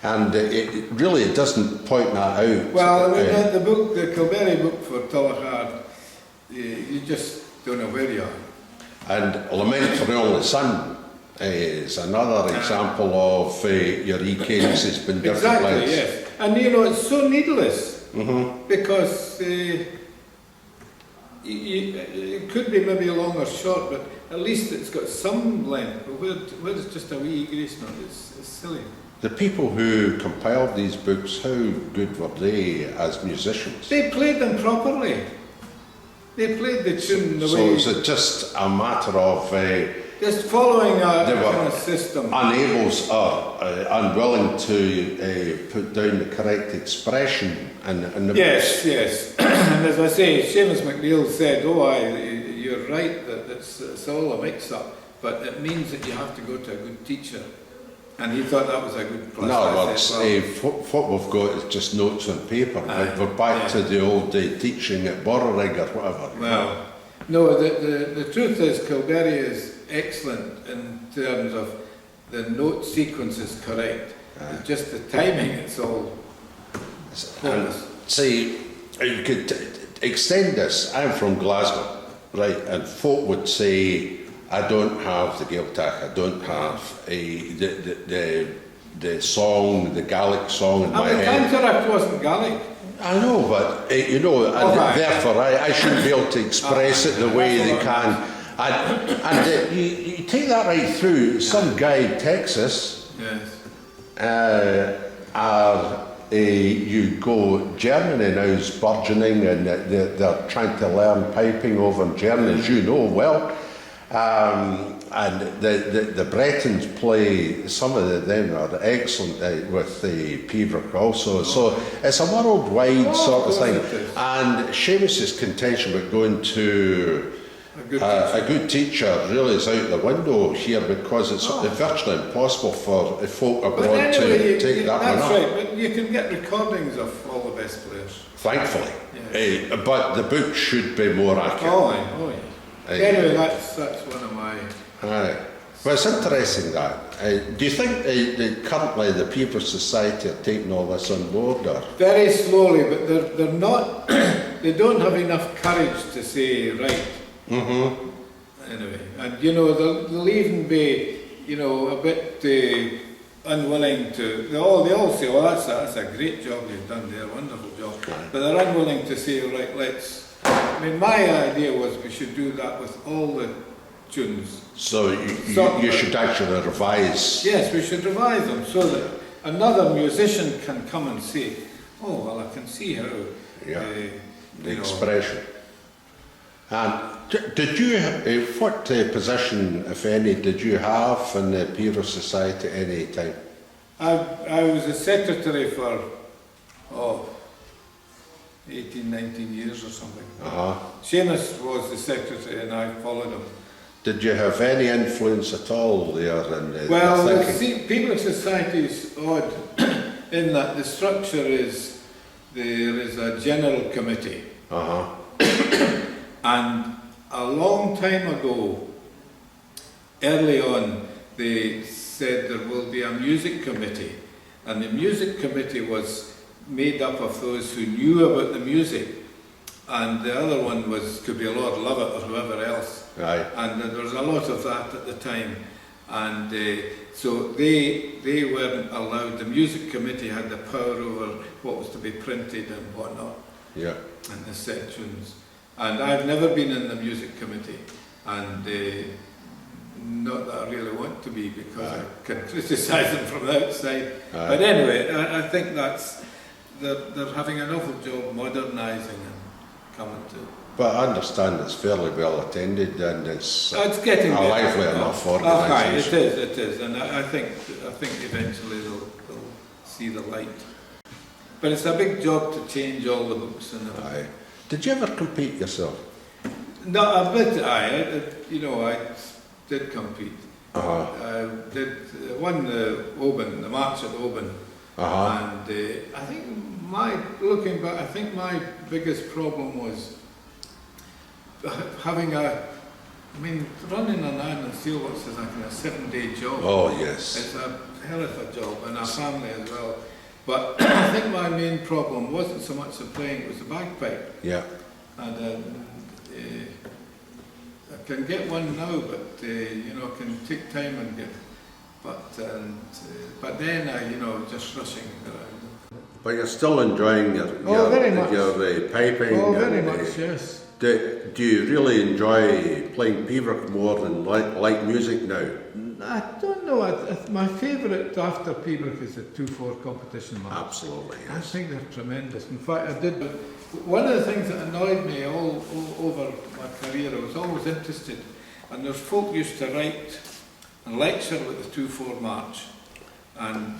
and it really doesn't point that out. Well, the book, the Kilberry book for Tullachard, you just don't know where you are. And Lament for the Only Son is another example of your E cadences being different lengths. Yes. And it's so needless because it could be maybe long or short, but at least it's got some length. But where it's just a wee grace note, it's silly. The people who compiled these books, how good were they as musicians? They played them properly. They played the tune the way. So is it just a matter of just following a kind of system? Unable or unwilling to put down the correct expression and the Yes. And as I say, Seamus MacNeill said, you're right that it's all a mix-up, but it means that you have to go to a good teacher. And he thought that was a good plus. No, what we've got is just notes on paper. We're back to the old teaching at Borrig or whatever. Well, no, the truth is Kilberry is excellent in terms of the note sequence is correct. It's just the timing, it's all pointless. See, you could extend this. I'm from Glasgow, right? And folk would say, I don't have the Gaeltacht, I don't have the song, the Gaelic song in my The head. Cantoract wasn't Gaelic. I know, but you know, and therefore I shouldn't be able to express it the way they can. And you take that right through. Some guy in Texas, you go, Germany now is burgeoning, and they're trying to learn piping over in Germany, as you know well. And the Bretons play, some of them are excellent with the Pibroch also. So it's a worldwide sort of thing. And Seamus's contention about going to a good teacher really is out the window here, because it's virtually impossible for folk abroad to take that one up. That's right, but you can get recordings of all the best players. Thankfully. But the book should be more accurate. Oh, yeah. Anyway, that's one of my... Aye. Well, it's interesting that. Do you think that currently the Pipers'Persuasion Society are taking all this on board? Or? Very slowly, but they're not... they don't have enough courage to say, right. Anyway, and you know, they'll even be, you know, a bit unwilling to... They all say, well, that's a great job you've done there, wonderful job. But they're unwilling to say, right, let's... I mean, my idea was we should do that with all the tunes. So you should actually revise. Yes, we should revise them so that another musician can come and say, oh, well, I can see how... the expression. And did you, what position, if any, did you have in the Pipers'Persuasion Society at any time? I was a secretary for, 18, 19 years or something. Seamus was the secretary and I followed him. Did you have any influence at all there in the thinking? Pipers'Persuasion Society is odd in that the structure is, there is a general committee. And a long time ago, early on, they said there will be a music committee. And the music committee was made up of those who knew about the music, and the other one could be Lord Lovat or whoever else. And there was a lot of that at the time, and so they weren't allowed. The music committee had the power over what was to be printed and whatnot, and the set tunes. And I've never been in the music committee, and not that I really want to be, because I can criticise them from the outside. But anyway, I think that's... They're having an awful job modernising and coming to... But I understand it's fairly well attended, and it's getting a lively enough organisation. It is, and I think eventually they'll see the light. But it's a big job to change all the books and everything. Did you ever compete yourself? No, a bit. I did compete. I won the Oban, the March at Oban. And I think looking back, I think my biggest problem was having running an iron and steelworks is like a 7-day job. Oh, yes. It's a hell of a job, and a family as well. But I think my main problem wasn't so much the playing, it was the bagpipe. And I can get one now, but it can take time and get... But then just rushing around. But you're still enjoying your piping? Oh, very much, yes. Do you really enjoy playing Pibroch more than like music now? I don't know. My favourite after Pibroch is the 2-4 competition match. Absolutely, yes. I think they're tremendous. In fact, one of the things that annoyed me all over my career, I was always interested, and there's folk used to write and lecture with the 2-4 march, and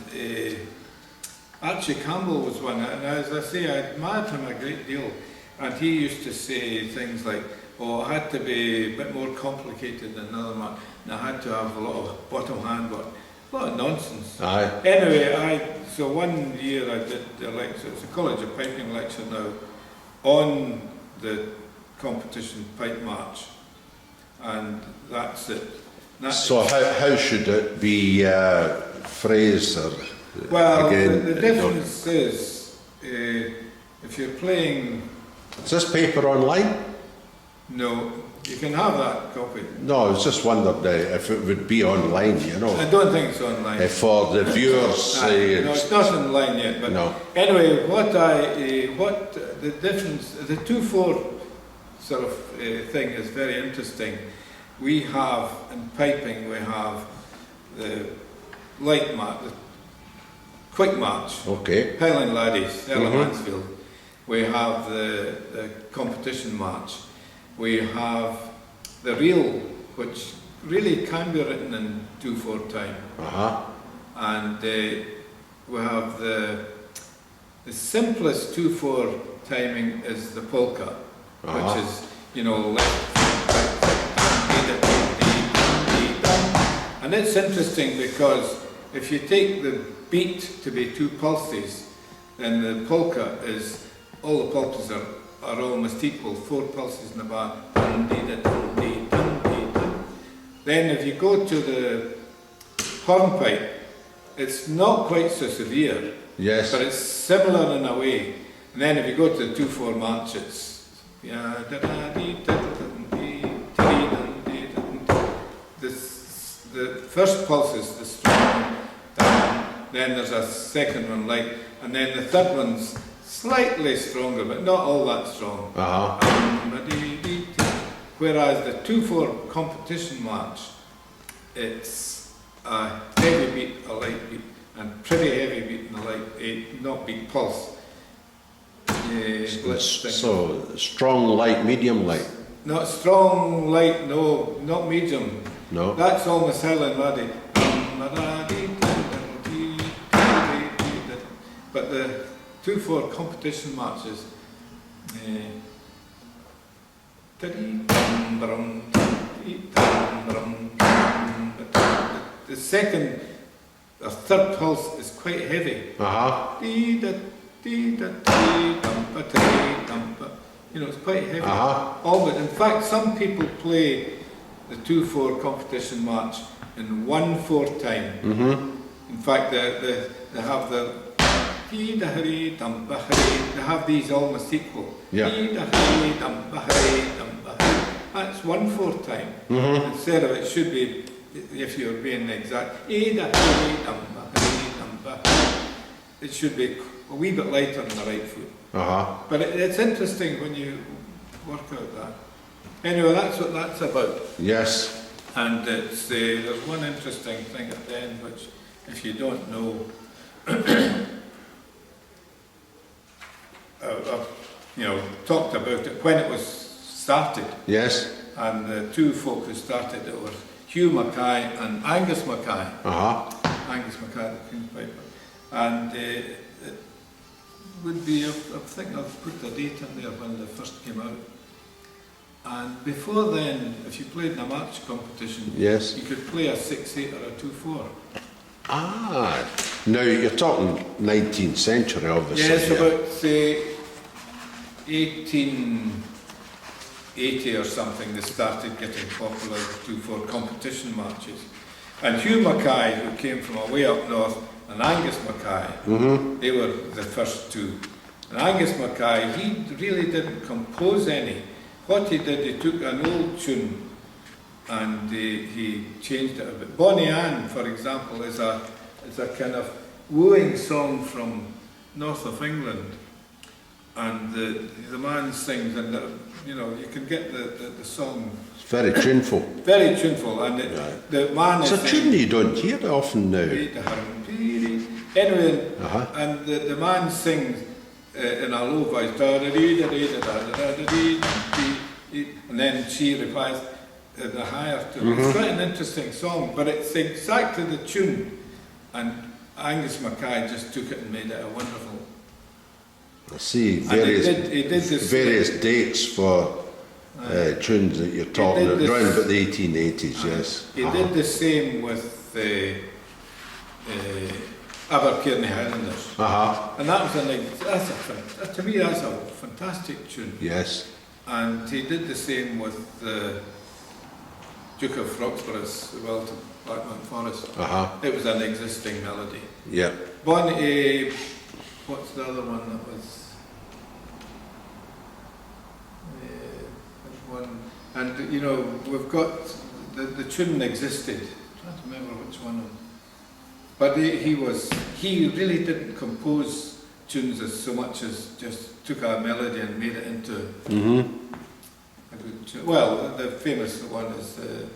Archie Campbell was one, and as I say, I admired him a great deal, and he used to say things like, it had to be a bit more complicated than another march, and I had to have a lot of bottom hand work, a lot of nonsense. Anyway, so one year I did a lecture, it's a College of Piping lecture now, on the competition pipe march, and that's it. So how should it be phrased? Or, well, again, the difference is if you're playing. Is this paper online? No, you can have that copy. No, I was just wondered if it would be online, you know. I don't think it's online. For the viewers. No, it's not online yet. But no. Anyway, what the difference, the 2/4 sort of thing is very interesting. We have in piping, we have the light march, the quick march. Okay. Highland Laddies, Mansfield. We have the competition march. We have the reel, which really can be written in 2/4 time. And we have the simplest 2/4 timing is the polka, which is, you know, left. And it's interesting because if you take the beat to be 2 pulses, then the polka is, all the pulses are almost equal, 4 pulses in the bar. Then if you go to the hornpipe, it's not quite so severe, yes, but it's similar in a way. And then if you go to the 2/4 march, it's the first pulse is the strong one, then there's a second one light, and then the third one's slightly stronger, but not all that strong. Whereas the 2/4 competition march, it's a heavy beat, a light beat, and pretty heavy beat and a light, not big pulse. So strong light, medium light. Not strong light, no, not medium. No. That's almost Highland Laddie. But the 2/4 competition marches. The second or third pulse is quite heavy. You know, it's quite heavy. All but in fact, some people play the 2/4 competition march in 1/4 time. In fact, they have they have these almost equal. Yeah. That's 1/4 time. Instead of it should be, if you're being exact, it should be a wee bit lighter on the right foot. But it's interesting when you work out that. Anyway, that's what that's about. Yes. And it's, there's one interesting thing at the end, which if you don't know, I've talked about it when it was started. Yes. And the 2 folk who started it were Hugh Mackay and Angus Mackay. Angus Mackay, the Queen's Piper. And it would be, I think I've put the date in there when they first came out. And before then, if you played in a march competition, yes, you could play a 6/8 or a 2/4. Now you're talking 19th century, obviously. Yes, about say 1880 or something, they started getting popular 2/4 competition marches. And Hugh Mackay, who came from a way up north, and Angus Mackay, they were the first two. And Angus Mackay, he really didn't compose any. What he did, he took an old tune and he changed it a bit. Bonnie Ann, for example, is a kind of wooing song from north of England. And the man sings, and you can get the song. It's very tuneful. Very tuneful, and the man is. It's a tune you don't hear often now. Anyway, and the man sings in a low voice, and then she replies in a higher tone. It's quite an interesting song, but it's exactly the tune. And Angus Mackay just took it and made it a wonderful. I see various dates for tunes that you're talking about, around about the 1880s, yes. He did the same with the Abercairn Highlanders. And that was to me that's a fantastic tune. Yes. And he did the same with Duke of Roxburgh's Well to Blackburn Forest. It was an existing melody. Yeah. One, what's the other one that was? One, and you know, we've got the tune existed. I'm trying to remember which one. But he really didn't compose tunes as so much as just took a melody and made it into a good tune. Well, the famous one is the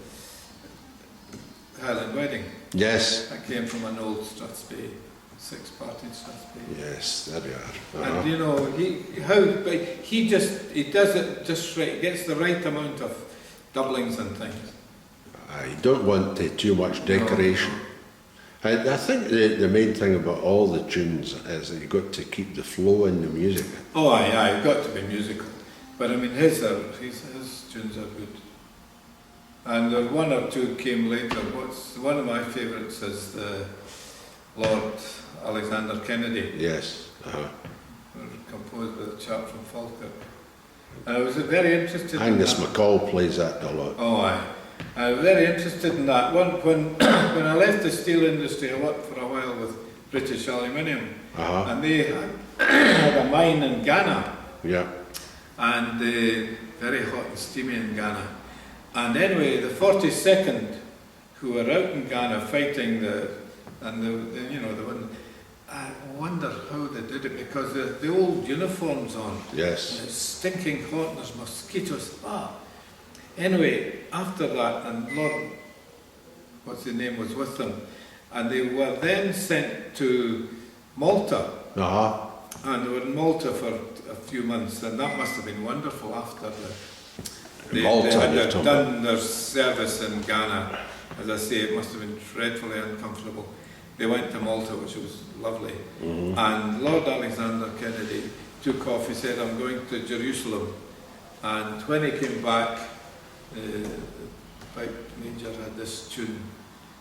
Highland Wedding. Yes. That came from an old Strathspey, 6-party Strathspey. Yes, there we are. And you know, he does it just right. He gets the right amount of doublings and things. You don't want too much decoration. No. I think the main thing about all the tunes is that you've got to keep the flow in the music. Oh, aye, you've got to be musical. But I mean, his tunes are good. And one or two came later. One of my favourites is the Lord Alexander Kennedy. Yes. Composed by the chap from Falkirk. And I was very interested Angus in that. MacColl plays that a lot. Oh, aye. I was very interested in that. When I left the steel industry, I worked for a while with British Aluminium, and they had a mine in Ghana, and very hot and steamy in Ghana. And anyway, the 42nd, who were out in Ghana fighting I wonder how they did it, because the old uniforms on. Yes. And it's stinking hot and there's mosquitoes. Anyway, after that, and Lord, what's his name, was with them, and they were then sent to Malta. And they were in Malta for a few months, and that must have been wonderful after they had done their service in Ghana. As I say, it must have been dreadfully uncomfortable. They went to Malta, which was lovely, and Lord Alexander Kennedy took off. He said, "I'm going to Jerusalem," and when he came back, the pipe major had this tune,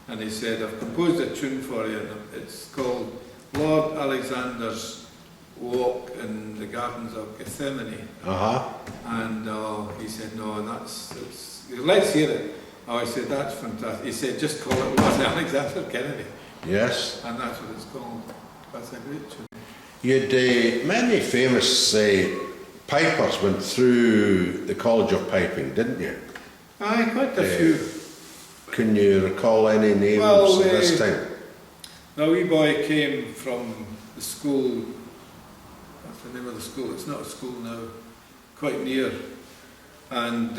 and he said, "I've composed a tune for you, and it's called Lord Alexander's Walk in the Gardens of Gethsemane." And he said, "No, let's hear it." Oh, I said, "That's fantastic." He said, "Just call it Lord Alexander Kennedy." Yes. And that's what it's called. That's a great tune. You'd many famous pipers went through the College of Piping, didn't you? Aye, quite a few. Can you recall any names at this time? The wee boy came from the school. What's the name of the school? It's not a school now. Quite near. And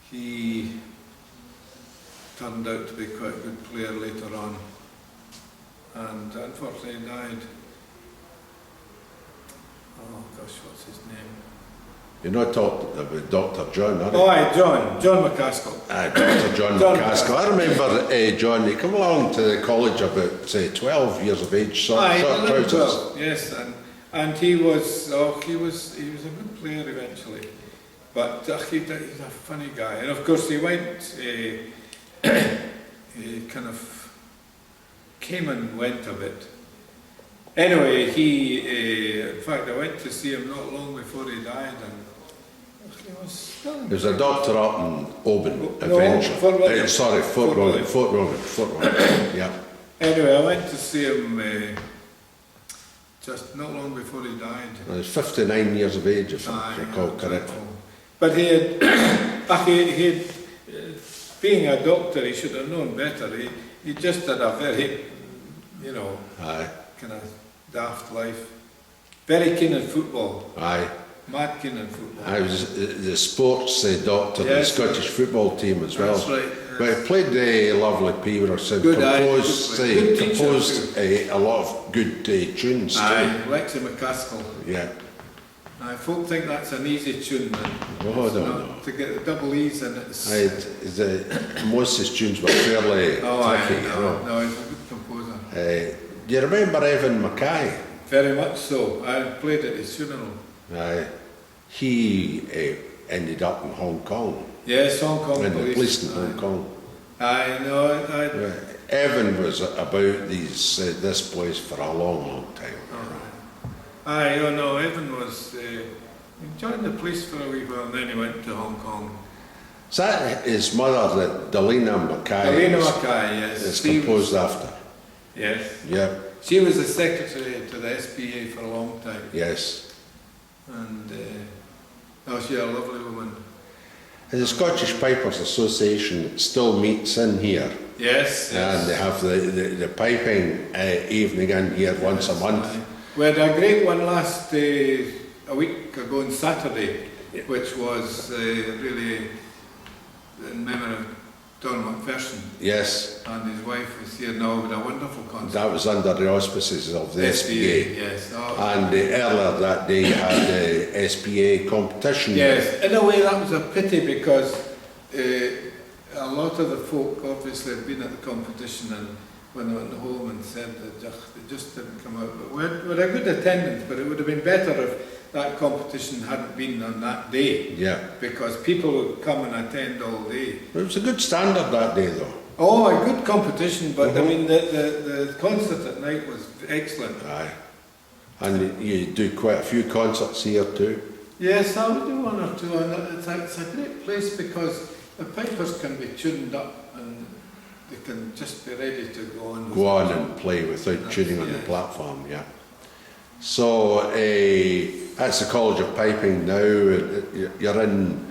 he turned out to be quite a good player later on, and unfortunately died. Oh gosh, what's his name? You're not talking about Dr. John, are you? Oh, aye, John McCaskill. Dr. John McCaskill. I remember John, he came along to the college about 12 years of age, short trousers. 12, yes, and he was a good player eventually, but he's a funny guy, and of course he went. He kind of came and went a bit. Anyway, in fact, I went to see him not long before he died, and he was still. There's a doctor up in Oban, eventually. Fort William. Yeah. Anyway, I went to see him just not long before he died. He was 59 years of age, if I recall correctly. But he had being a doctor, he should have known better. He just had a very, kind of daft life. Very keen in football. Mad keen in football. I was the sports doctor of the Scottish football team as well. That's right. Yes. But he played the lovely Pipers'Persuasion, composed a lot of good tunes too. Lexi McCaskill. Yeah. Folk think that's an easy tune, no. To get the double E's in it. Most of his tunes were fairly tricky. No, he's a good composer. Do you remember Evan Mackay? Very much so. I played at his funeral. He ended up in Hong Kong. Yes, Hong Kong in the police in Hong Kong. I know. Evan was about this place for a long time. Evan was. He joined the police for a wee while, and then he went to Hong Kong. Is that his mother, that Delina Mackay? Delina Mackay, yes. It's She composed was- after. Yes. Yeah, She was the secretary to the SPA for a long time. yes. And oh, she's a lovely woman. And the Scottish Pipers Association still meets in here. Yes, yes. And they have the piping evening in here once a month. We had a great one last a week ago on Saturday, which was really in memory of Don McPherson. Yes, And his wife was here now with a wonderful concert. that was under the auspices of the SPA. Yes. Oh, And earlier that day you had the SPA competition. yes, in a way that was a pity because a lot of the folk obviously had been at the competition, and when they went home and said that they just didn't come out. But we had a good attendance, but it would have been better if that competition hadn't been on that day, Yeah. because people would come and attend all day. It was a good standard that day though. Oh, a good competition, but I mean the concert at night was excellent. Aye. And you do quite a few concerts here too. Yes, I would do one or two, and it's a great place because the pipers can be tuned up and they can just be ready to go on. Go on and play without tuning on the Yes. platform, yeah. So that's the College of Piping now. You're in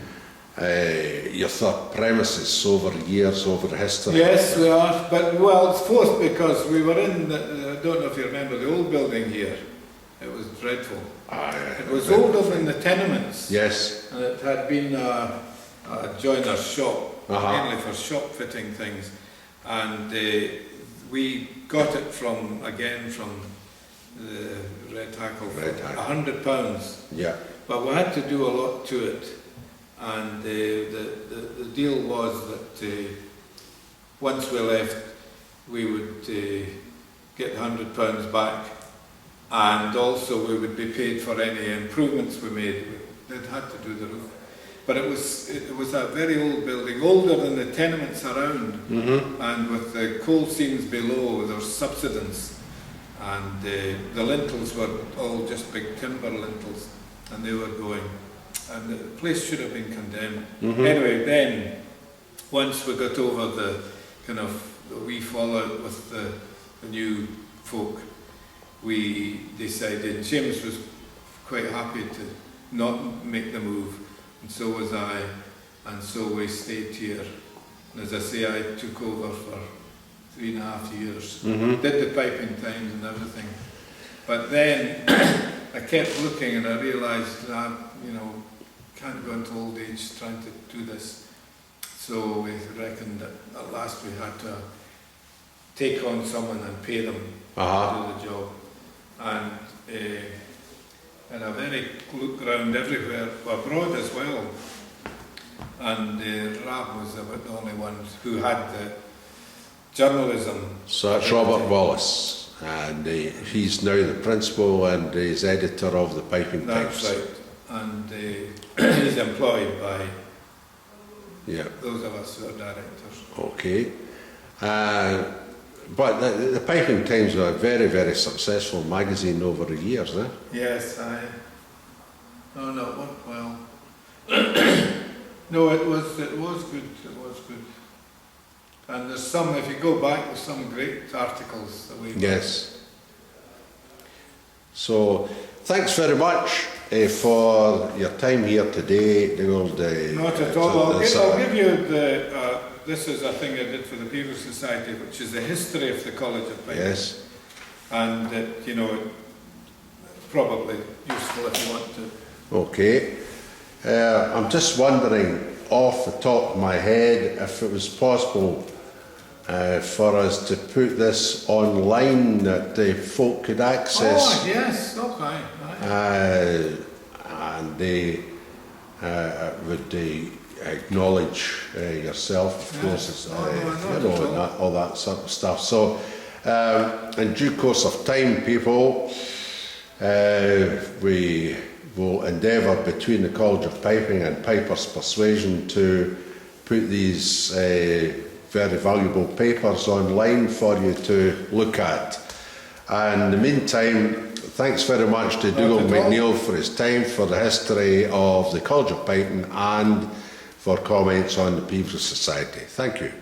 your third premises over years, over history. Yes, we are, but well, it's fourth because we were in, I don't know if you remember the old building here. It was dreadful. Aye. It was older than the tenements. Yes. And it had been a joiner's shop, mainly for shop fitting things. And we got it from the Red Hackle for Red Hackle. £100. Yeah. But we had to do a lot to it. And the deal was that once we left, we would get £100 back, and also we would be paid for any improvements we made. They'd had to do the roof. But it was a very old building, older than the tenements around, and with the coal seams below, there was subsidence, and the lintels were all just big timber lintels, and they were going, and the place should have been condemned. Anyway, then, once we got over the kind of the wee fallout with the new folk, we decided, James was quite happy to not make the move, and so was I, and so we stayed here. And as I say, I took over for 3.5 years, did the piping times and everything. But then I kept looking and I realised that, can't go into old age trying to do this. So we reckoned that at last we had to take on someone and pay them to do the job. And a very look around everywhere, abroad as well. And Rab was about the only one who had the journalism. So that's Robert Wallace, and he's now the principal and he's editor of the Piping That's Times. right. And he's employed by those of us who are directors. Okay. But the Piping Times were a very, very successful magazine over the years, eh? Yes, no, it worked well. No, it was good. It was good. And there's some, if you go back, there's some great articles that we. Yes. So, thanks very much for your time here today, Dugald. Not at all. I'll give you this is a thing I did for the People's Society, which is the history of the College of Piping. Yes. And it's probably useful if you want to. Okay. I'm just wondering, off the top of my head, if it was possible for us to put this online that the folk could access. Oh, yes, okay. And they would acknowledge yourself, of course, all that sort of stuff. So, in due course of time, people, we will endeavour between the College of Piping and Pipers'Persuasion to put these very valuable papers online for you to look at. And in the meantime, thanks very much to Dugald MacNeil for his time, for the history of the College of Piping, and for comments on the Peeves Society. Thank you.